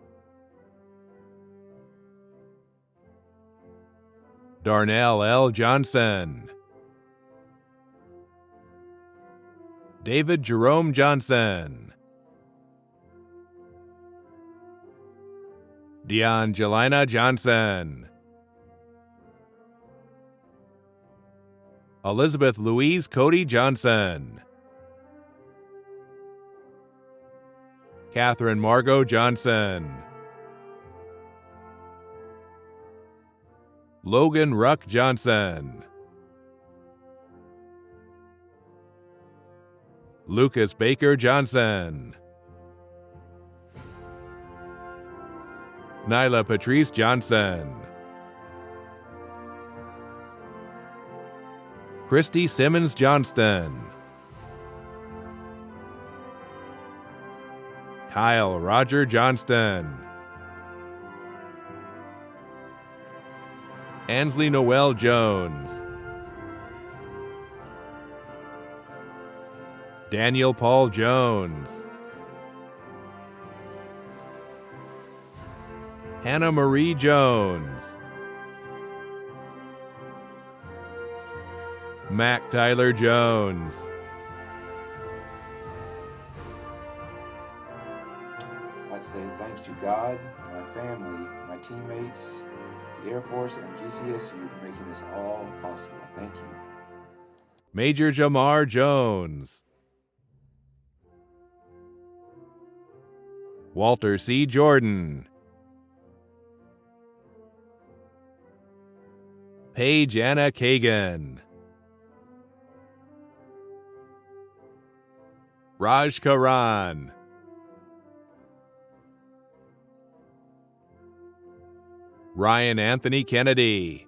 Darnell L. Johnson, David Jerome Johnson, Deangelina Johnson, Elizabeth Louise Cody Johnson, Catherine Margot Johnson, Logan Ruck Johnson, Lucas Baker Johnson, Nyla Patrice Johnson, Christy Simmons Johnston, Kyle Roger Johnston, Ansley Noel Jones, Daniel Paul Jones, Hannah Marie Jones, Mac Tyler Jones. I'd like to say thanks to God, my family, my teammates, the Air Force, and GCSU for making this all possible. Thank you. Major Jamar Jones. Walter C. Jordan. Paige Anna Kagan. Raj Karan. Ryan Anthony Kennedy.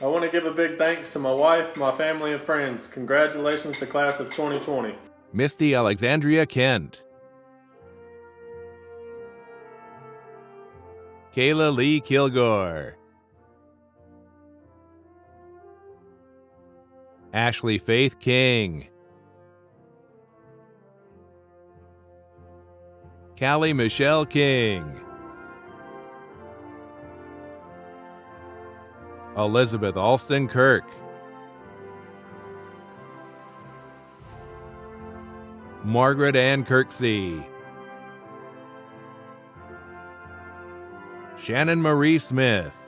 I want to give a big thanks to my wife, my family, and friends. Congratulations to class of 2020. Misty Alexandria Kent. Kayla Lee Kilgore. Ashley Faith King. Callie Michelle King. Elizabeth Alston Kirk. Margaret Ann Kirksey. Shannon Marie Smith.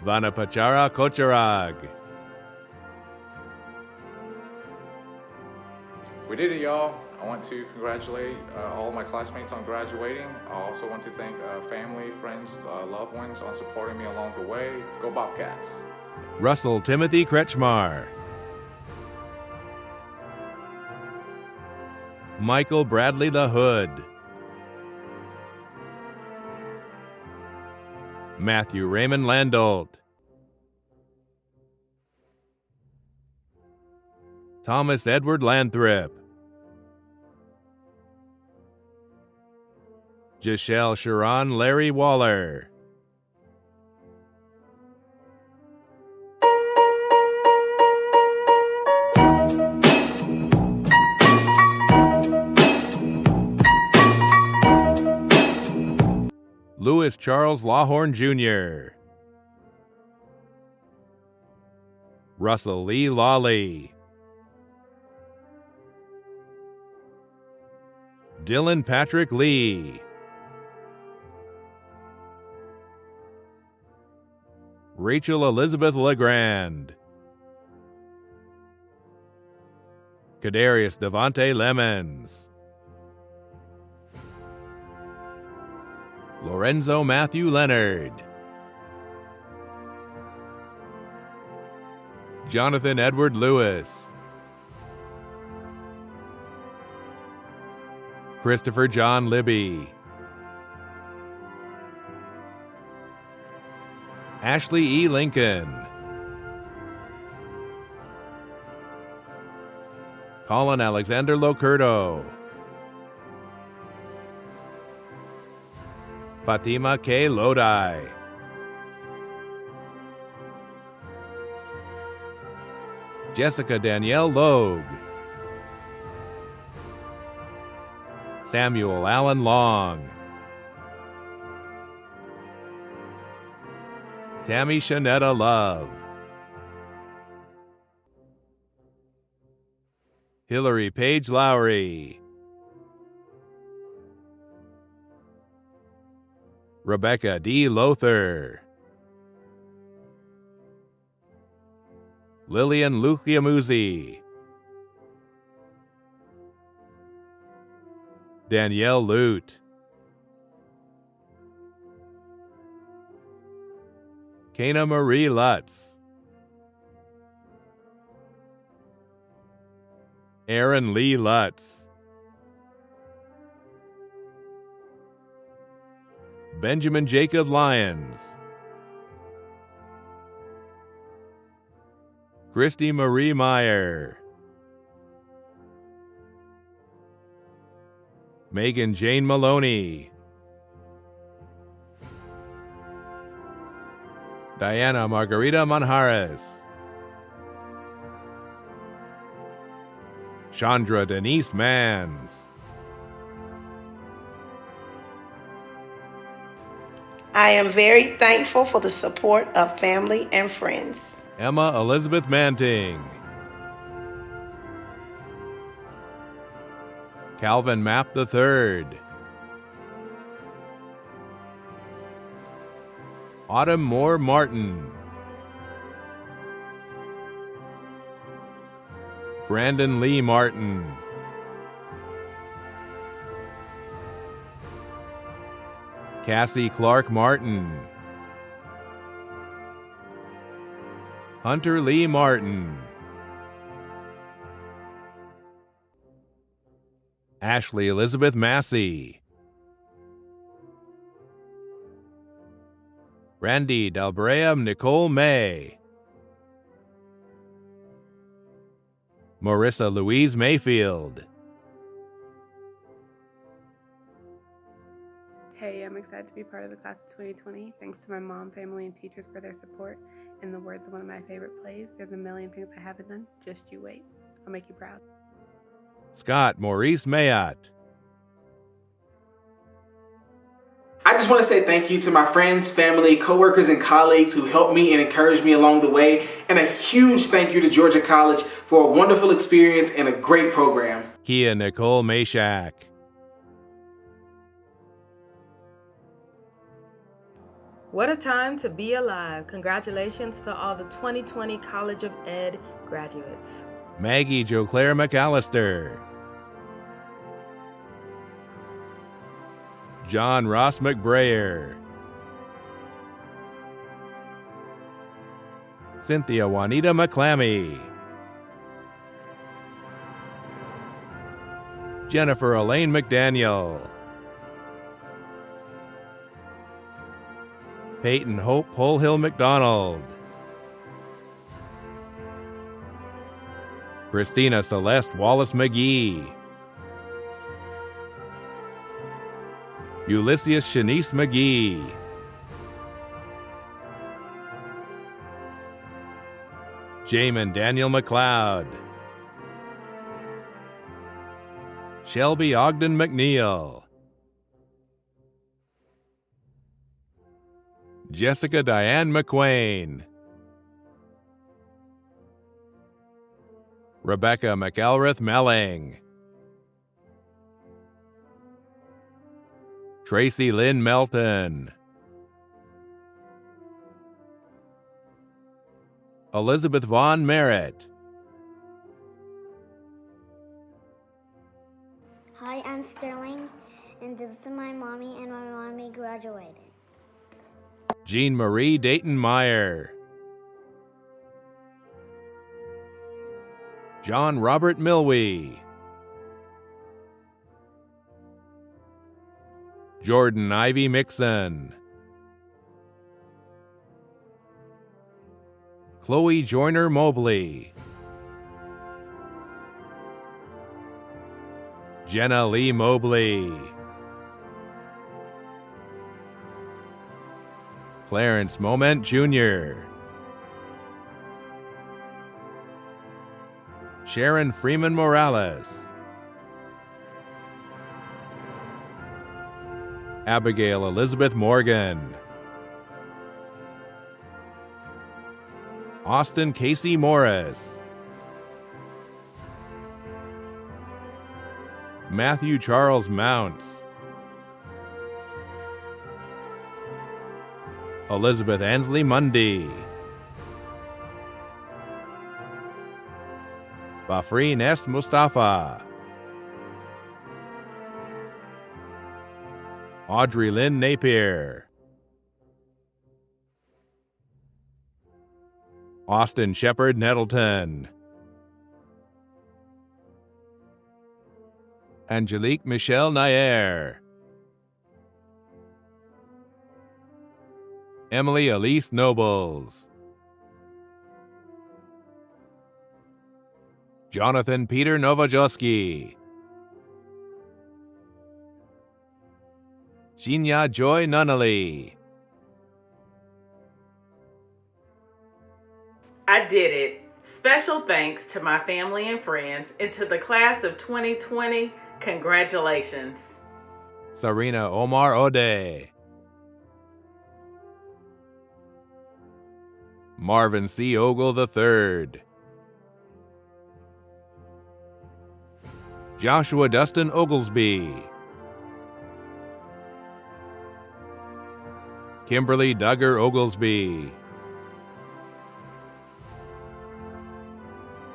Vanapachara Kocharag. We did it, y'all. I want to congratulate all my classmates on graduating. I also want to thank family, friends, loved ones on supporting me along the way. Go Bobcats. Russell Timothy Kretschmar. Michael Bradley LaHood. Matthew Raymond Landolt. Thomas Edward Lanthrop. Giselle Sharon Larry Waller. Louis Charles Lawhorn Jr. Russell Lee Lawley. Dylan Patrick Lee. Rachel Elizabeth Legrand. Kadarius Devontae Lemons. Lorenzo Matthew Leonard. Jonathan Edward Lewis. Christopher John Libby. Ashley E. Lincoln. Colin Alexander Locurdo. Fatima K. Lodi. Jessica Danielle Logue. Samuel Allen Long. Tammy Shanetta Love. Hillary Page Lowry. Rebecca D. Lothar. Lillian Luciamuzzi. Danielle Lute. Kana Marie Lutz. Aaron Lee Lutz. Benjamin Jacob Lyons. Christy Marie Meyer. Megan Jane Maloney. Diana Margarita Manjares. Chandra Denise Mans. I am very thankful for the support of family and friends. Emma Elizabeth Manting. Calvin Mapp III. Autumn Moore Martin. Brandon Lee Martin. Cassie Clark Martin. Hunter Lee Martin. Ashley Elizabeth Massey. Randy Dalbrea Nicole May. Marissa Louise Mayfield. Hey, I'm excited to be part of the class of 2020. Thanks to my mom, family, and teachers for their support. In the words of one of my favorite plays, there's a million things I haven't done, just you wait. I'll make you proud. Scott Maurice Mayott. I just want to say thank you to my friends, family, coworkers, and colleagues who helped me and encouraged me along the way. And a huge thank you to Georgia College for a wonderful experience and a great program. Kia Nicole Mashak. What a time to be alive. Congratulations to all the 2020 College of Ed graduates. Maggie Jo Claire McAllister. John Ross McBrayer. Cynthia Juanita McClammy. Jennifer Elaine McDaniel. Peyton Hope Polehill McDonald. Christina Celeste Wallace McGee. Ulysses Shanice McGee. Jamin Daniel McLeod. Shelby Ogden McNeil. Jessica Diane McQuain. Rebecca McElrath Melling. Tracy Lynn Melton. Elizabeth Vaughn Merritt. Hi, I'm Sterling, and this is my mommy, and my mommy graduated. Jean Marie Dayton Meyer. John Robert Milwee. Jordan Ivy Mixon. Chloe Joyner Mobley. Jenna Lee Mobley. Clarence Moment Jr. Sharon Freeman Morales. Abigail Elizabeth Morgan. Austin Casey Morris. Matthew Charles Mounts. Elizabeth Ansley Mundy. Bafreen S. Mustafa. Audrey Lynn Napier. Austin Shepard Nettleton. Angelique Michelle Nair. Emily Elise Nobles. Jonathan Peter Novojoski. Shinya Joy Nunnally. I did it. Special thanks to my family and friends and to the class of 2020. Congratulations. Sarina Omar Ode. Marvin C. Ogle III. Joshua Dustin Oglesby. Kimberly Duggar Oglesby.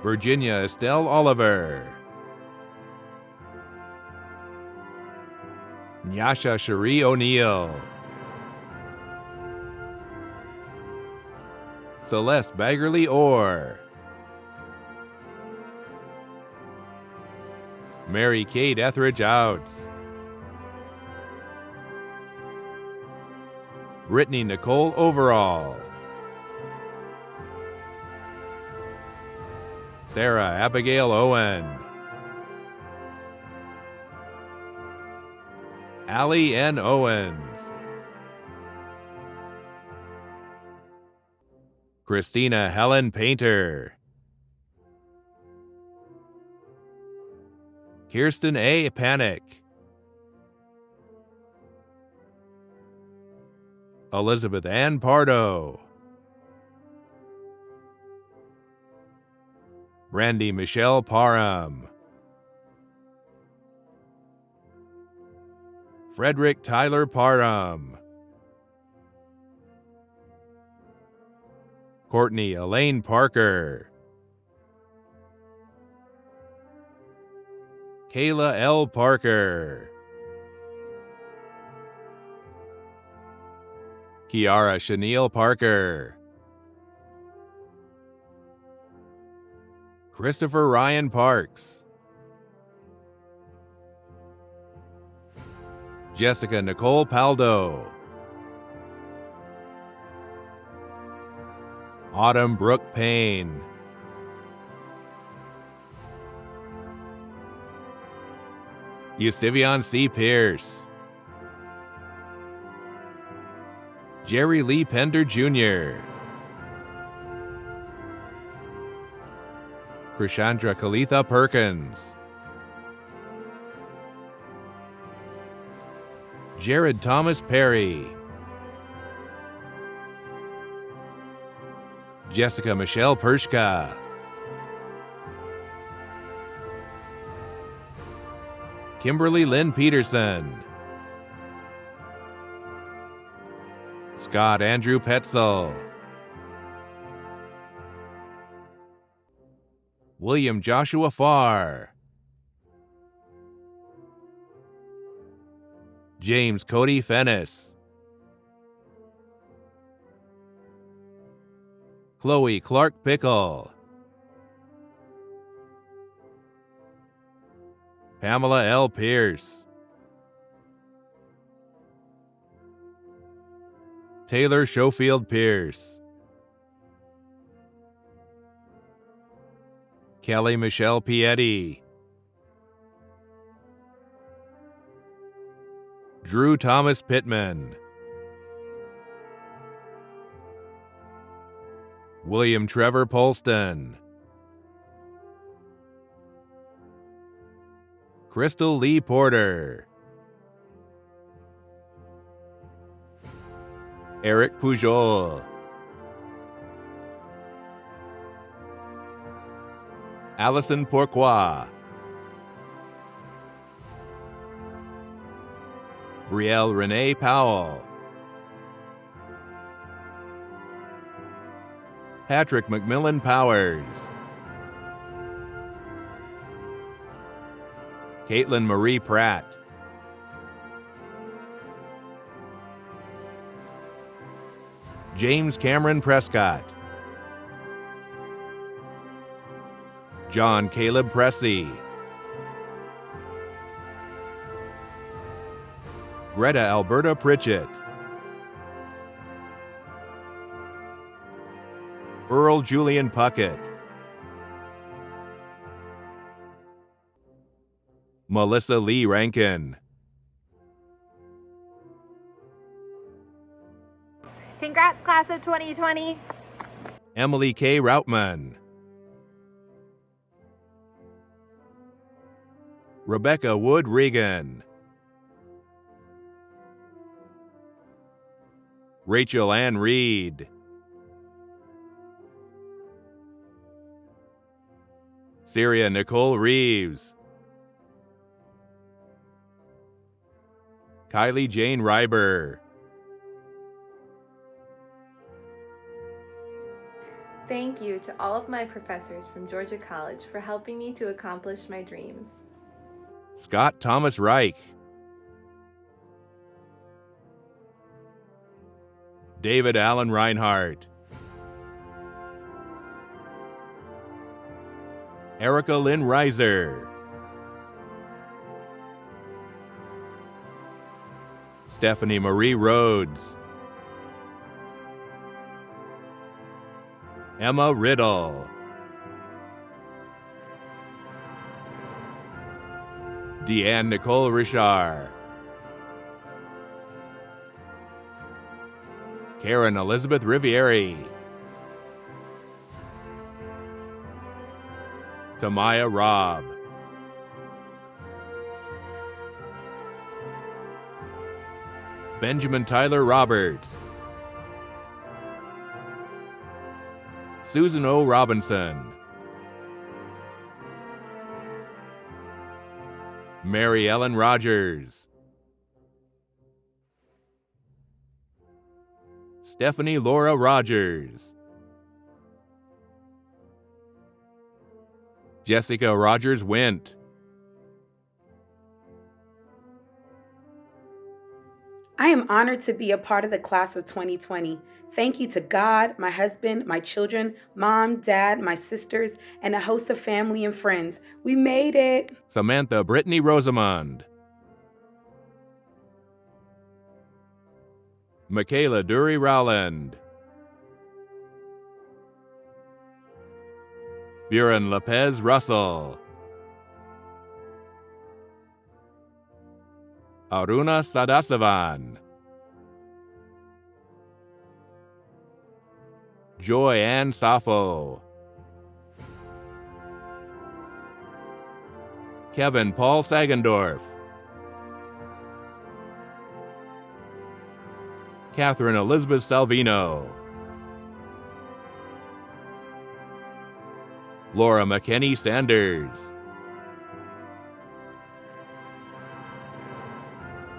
Virginia Estelle Oliver. Nyasha Cherie O'Neill. Celeste Baggerly Orr. Mary Kate Etheridge Outs. Brittany Nicole Overall. Sarah Abigail Owen. Allie N. Owens. Christina Helen Painter. Kirsten A. Panic. Elizabeth Ann Pardo. Brandy Michelle Parham. Frederick Tyler Parham. Courtney Elaine Parker. Kayla L. Parker. Kiara Chenille Parker. Christopher Ryan Parks. Jessica Nicole Paldo. Autumn Brooke Payne. Eustivion C. Pierce. Jerry Lee Pender Jr. Krishandra Kalitha Perkins. Jared Thomas Perry. Jessica Michelle Pershka. Kimberly Lynn Peterson. Scott Andrew Petzel. William Joshua Farr. James Cody Fennis. Chloe Clark Pickle. Pamela L. Pierce. Taylor Schofield Pierce. Kelly Michelle Pietty. Drew Thomas Pittman. William Trevor Polston. Crystal Lee Porter. Eric Pujol. Allison Pourquoi. Brielle Renee Powell. Patrick McMillan Powers. Caitlin Marie Pratt. James Cameron Prescott. John Caleb Pressey. Greta Alberta Pritchett. Earl Julian Puckett. Melissa Lee Rankin. Congrats, class of 2020. Emily K. Routman. Rebecca Wood Regan. Rachel Ann Reed. Syria Nicole Reeves. Kylie Jane Reiber. Thank you to all of my professors from Georgia College for helping me to accomplish my dreams. Scott Thomas Reich. David Allen Reinhardt. Erica Lynn Reiser. Stephanie Marie Rhodes. Emma Riddle. Deanne Nicole Richard. Karen Elizabeth Rivieri. Tamaya Robb. Benjamin Tyler Roberts. Susan O. Robinson. Mary Ellen Rogers. Stephanie Laura Rogers. Jessica Rogers Wint. I am honored to be a part of the class of 2020. Thank you to God, my husband, my children, mom, dad, my sisters, and a host of family and friends. We made it. Samantha Brittany Rosamond. Michaela Dury Rowland. Buren Lopez Russell. Aruna Sadasavan. Joy Ann Sappho. Kevin Paul Sagendorf. Catherine Elizabeth Salvino. Laura McKinney Sanders.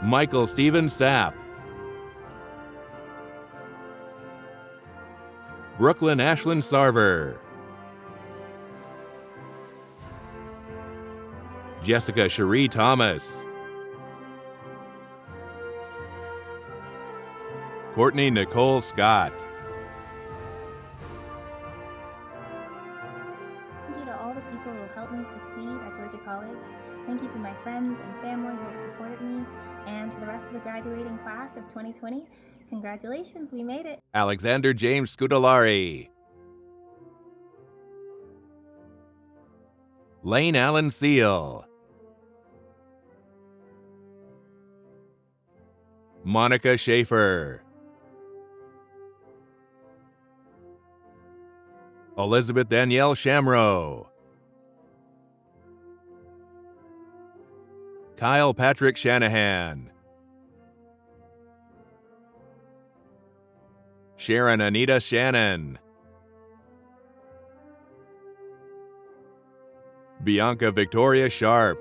Michael Stephen Sapp. Brooklyn Ashlyn Sarver. Jessica Cherie Thomas. Courtney Nicole Scott. Thank you to all the people who helped me succeed at Georgia College. Thank you to my friends and family who have supported me, and to the rest of the graduating class of 2020. Congratulations, we made it. Alexander James Scudolari. Lane Allen Seal. Monica Schaefer. Elizabeth Danielle Shamrow. Kyle Patrick Shanahan. Sharon Anita Shannon. Bianca Victoria Sharp.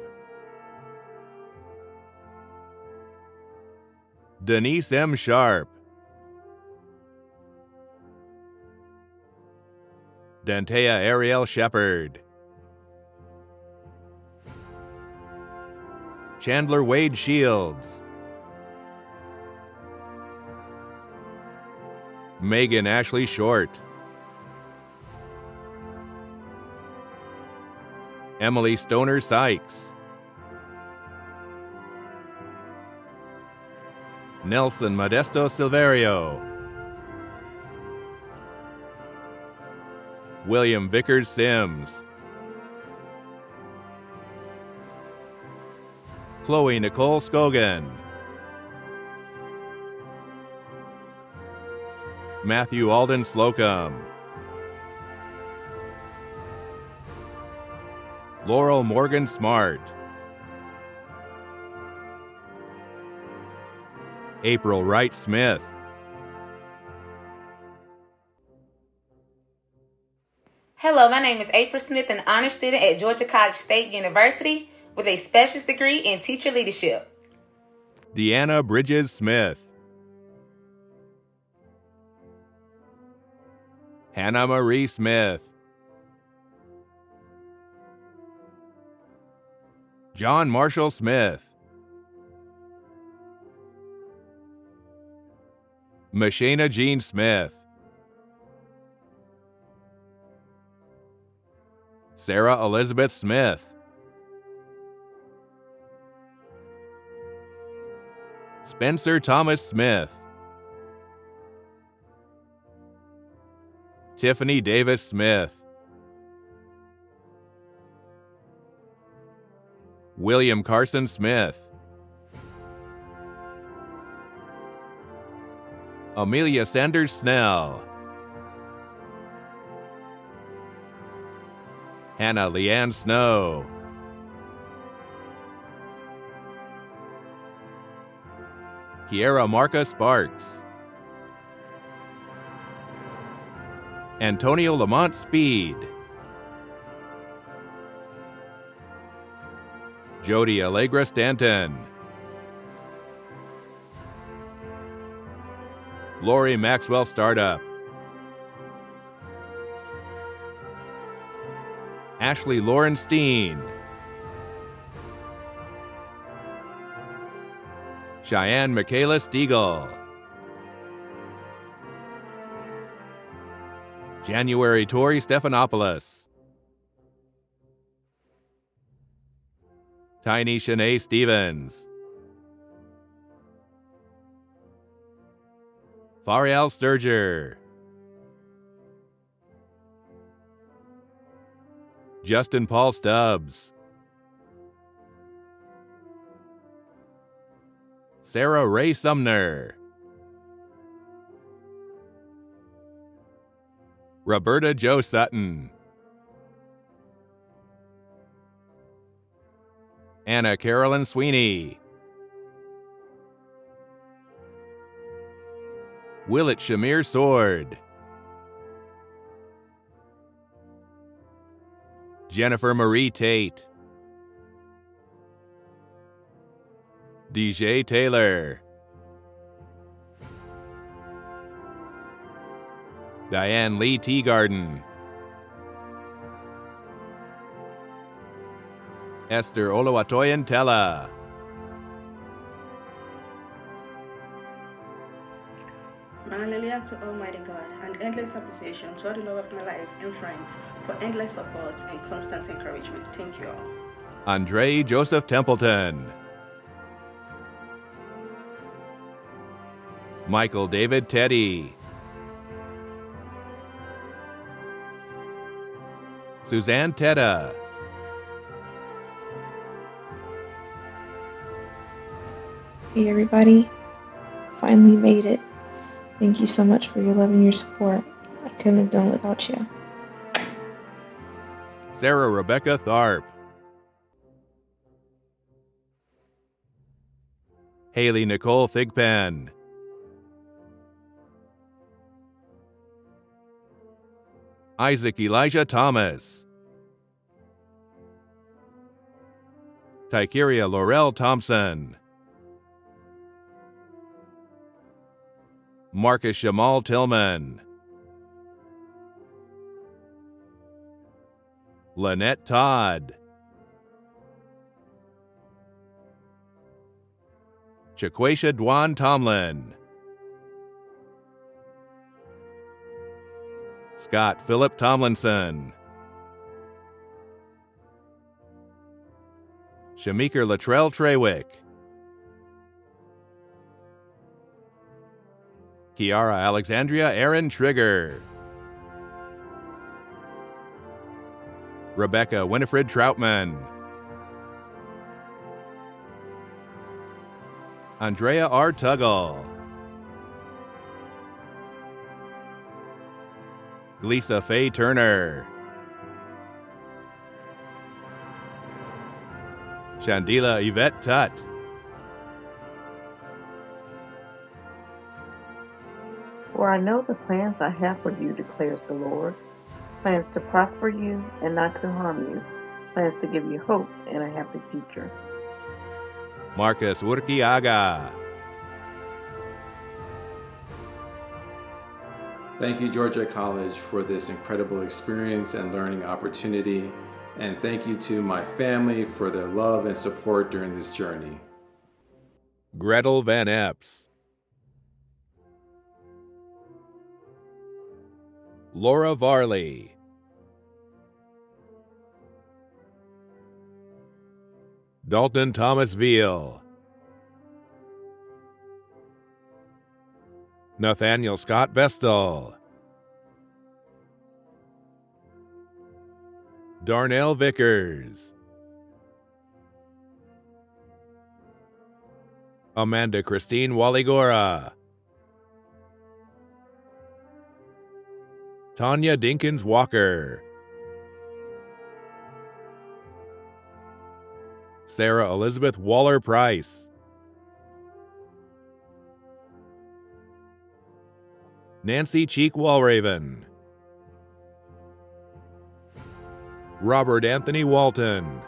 Denise M. Sharp. Dantea Ariel Shepard. Chandler Wade Shields. Megan Ashley Short. Emily Stoner Sykes. Nelson Modesto Silverio. William Vickers Sims. Chloe Nicole Scogan. Matthew Alden Slocum. Laurel Morgan Smart. April Wright Smith. Hello, my name is April Smith, an honor student at Georgia College State University with a specialist degree in teacher leadership. Deanna Bridges Smith. Hannah Marie Smith. John Marshall Smith. Mashana Jean Smith. Sarah Elizabeth Smith. Spencer Thomas Smith. Tiffany Davis Smith. William Carson Smith. Amelia Sanders Snell. Hannah Leanne Snow. Kiera Marca Sparks. Antonio Lamont Speed. Jody Allegra Stanton. Lori Maxwell Startup. Ashley Lauren Steen. Cheyenne Michaela Stiegel. January Tori Stephanopoulos. Tiny Shanae Stevens. Farial Sturger. Justin Paul Stubbs. Sarah Ray Sumner. Roberta Jo Sutton. Anna Carolyn Sweeney. Willett Shamir Sword. Jennifer Marie Tate. DJ Taylor. Diane Lee Teagarden. Esther Oluwatoyin Tella. Hallelujah to Almighty God, and endless appreciation to all the love of my life and friends for endless support and constant encouragement. Thank you all. Andre Joseph Templeton. Michael David Teddy. Suzanne Tedda. Hey everybody, finally made it. Thank you so much for your love and your support. I couldn't have done it without you. Sarah Rebecca Tharp. Haley Nicole Thigpen. Isaac Elijah Thomas. Tykeria Laurel Thompson. Marcus Jamal Tillman. Lynette Todd. Chiquatia Dwan Tomlin. Scott Philip Tomlinson. Shamikar Latrell Trewick. Kiara Alexandria Aaron Trigger. Rebecca Winifred Troutman. Andrea R. Tuggle. Lisa Faye Turner. Chandila Yvette Tutt. For I know the plans I have for you, declares the Lord. plans to prosper you and not to harm you, plans to give you hope and a happy future. Marcus Urquiaga. Thank you, Georgia College, for this incredible experience and learning opportunity. And thank you to my family for their love and support during this journey. Gretel Van Epps. Laura Varley. Dalton Thomas Veal. Nathaniel Scott Vestal. Darnell Vickers. Amanda Christine Waligora. Tanya Dinkins Walker. Sarah Elizabeth Waller Price. Nancy Cheek Walraven. Robert Anthony Walton.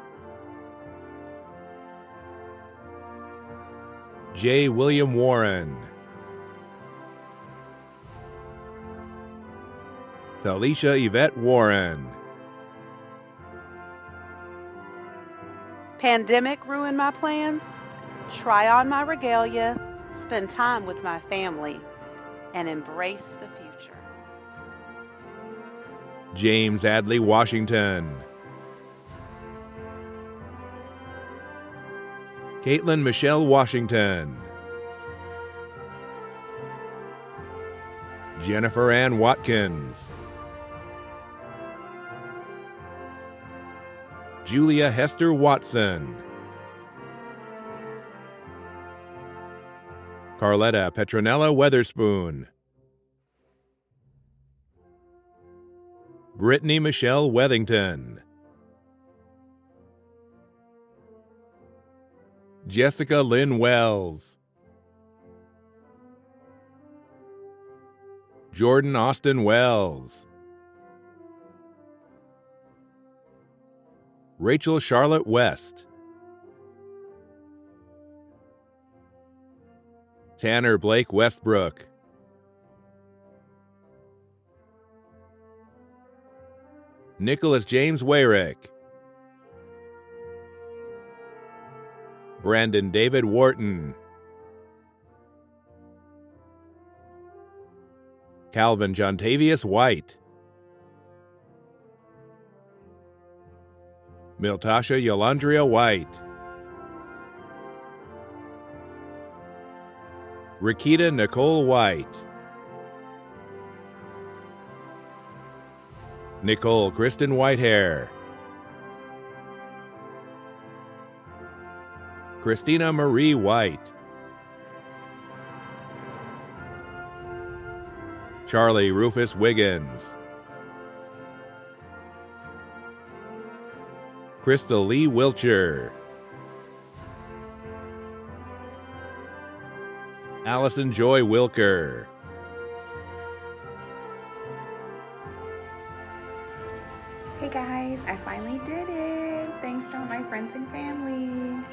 J. William Warren. Talisha Yvette Warren. Pandemic ruined my plans? Try on my regalia, spend time with my family, and embrace the future. James Adley Washington. Caitlin Michelle Washington. Jennifer Ann Watkins. Julia Hester Watson. Carletta Petronella Weatherspoon. Brittany Michelle Wethington. Jessica Lynn Wells. Jordan Austin Wells. Rachel Charlotte West. Tanner Blake Westbrook. Nicholas James Wayrick. Brandon David Wharton. Calvin Jontavius White. Miltasha Yolandria White. Rakita Nicole White. Nicole Kristen Whitehair. Christina Marie White. Charlie Rufus Wiggins. Crystal Lee Wilcher. Allison Joy Wilker. Hey guys, I finally did it! Thanks to all my friends and family.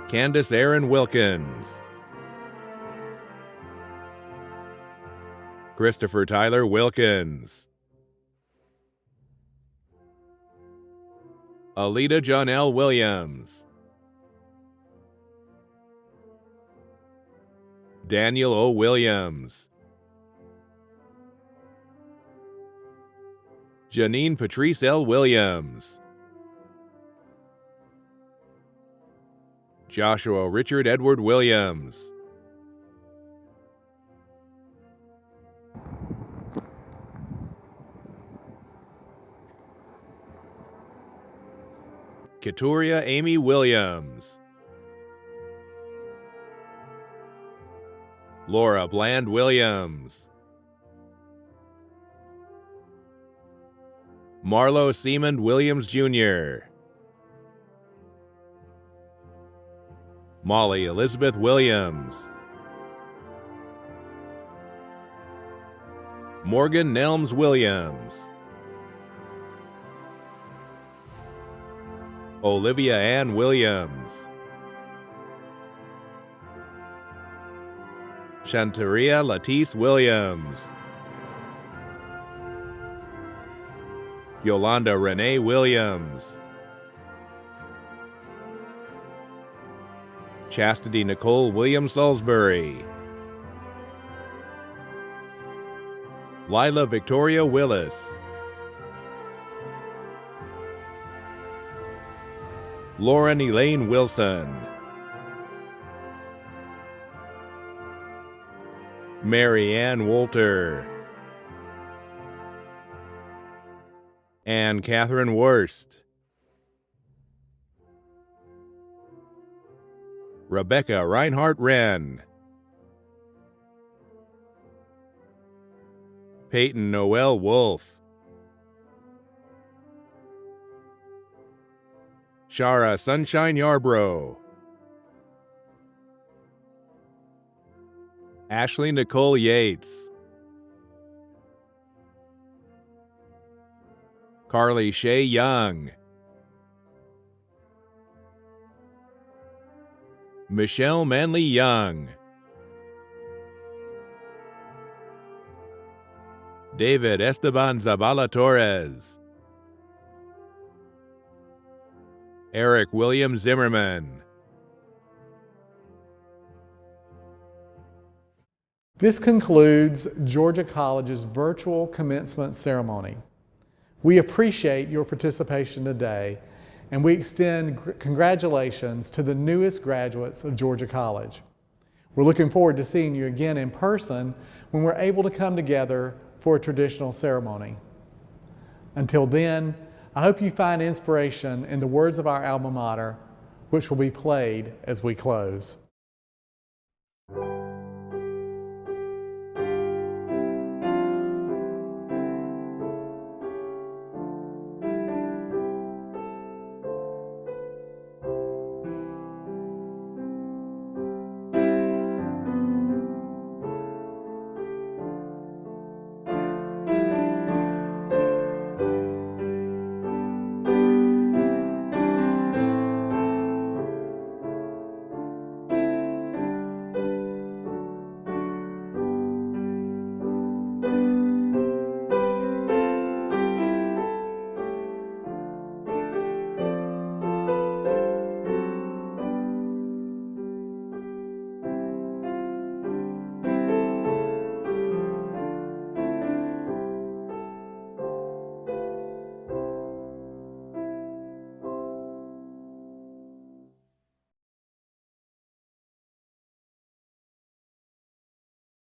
Candace Aaron Wilkins. Christopher Tyler Wilkins. Alita Jonelle Williams. Daniel O. Williams. Janine Patrice L. Williams. Joshua Richard Edward Williams. Katuria Amy Williams. Laura Bland Williams. Marlo Seamond Williams Jr. Molly Elizabeth Williams. Morgan Nelms Williams. Olivia Ann Williams, Shantaria Latisse Williams, Yolanda Renee Williams, Chastity Nicole Williams Salisbury, Lila Victoria Willis, Lauren Elaine Wilson, Mary Ann Wolter, Anne Catherine Worst, Rebecca Reinhardt Wren, Peyton Noel Wolf, Shara Sunshine Yarbrough, Ashley Nicole Yates, Carly Shea Young, Michelle Manley Young, David Esteban Zabala Torres, Eric William Zimmerman. This concludes Georgia College's virtual commencement ceremony. We appreciate your participation today, and we extend congratulations to the newest graduates of Georgia College. We're looking forward to seeing you again in person when we're able to come together for a traditional ceremony. Until then, I hope you find inspiration in the words of our alma mater, which will be played as we close.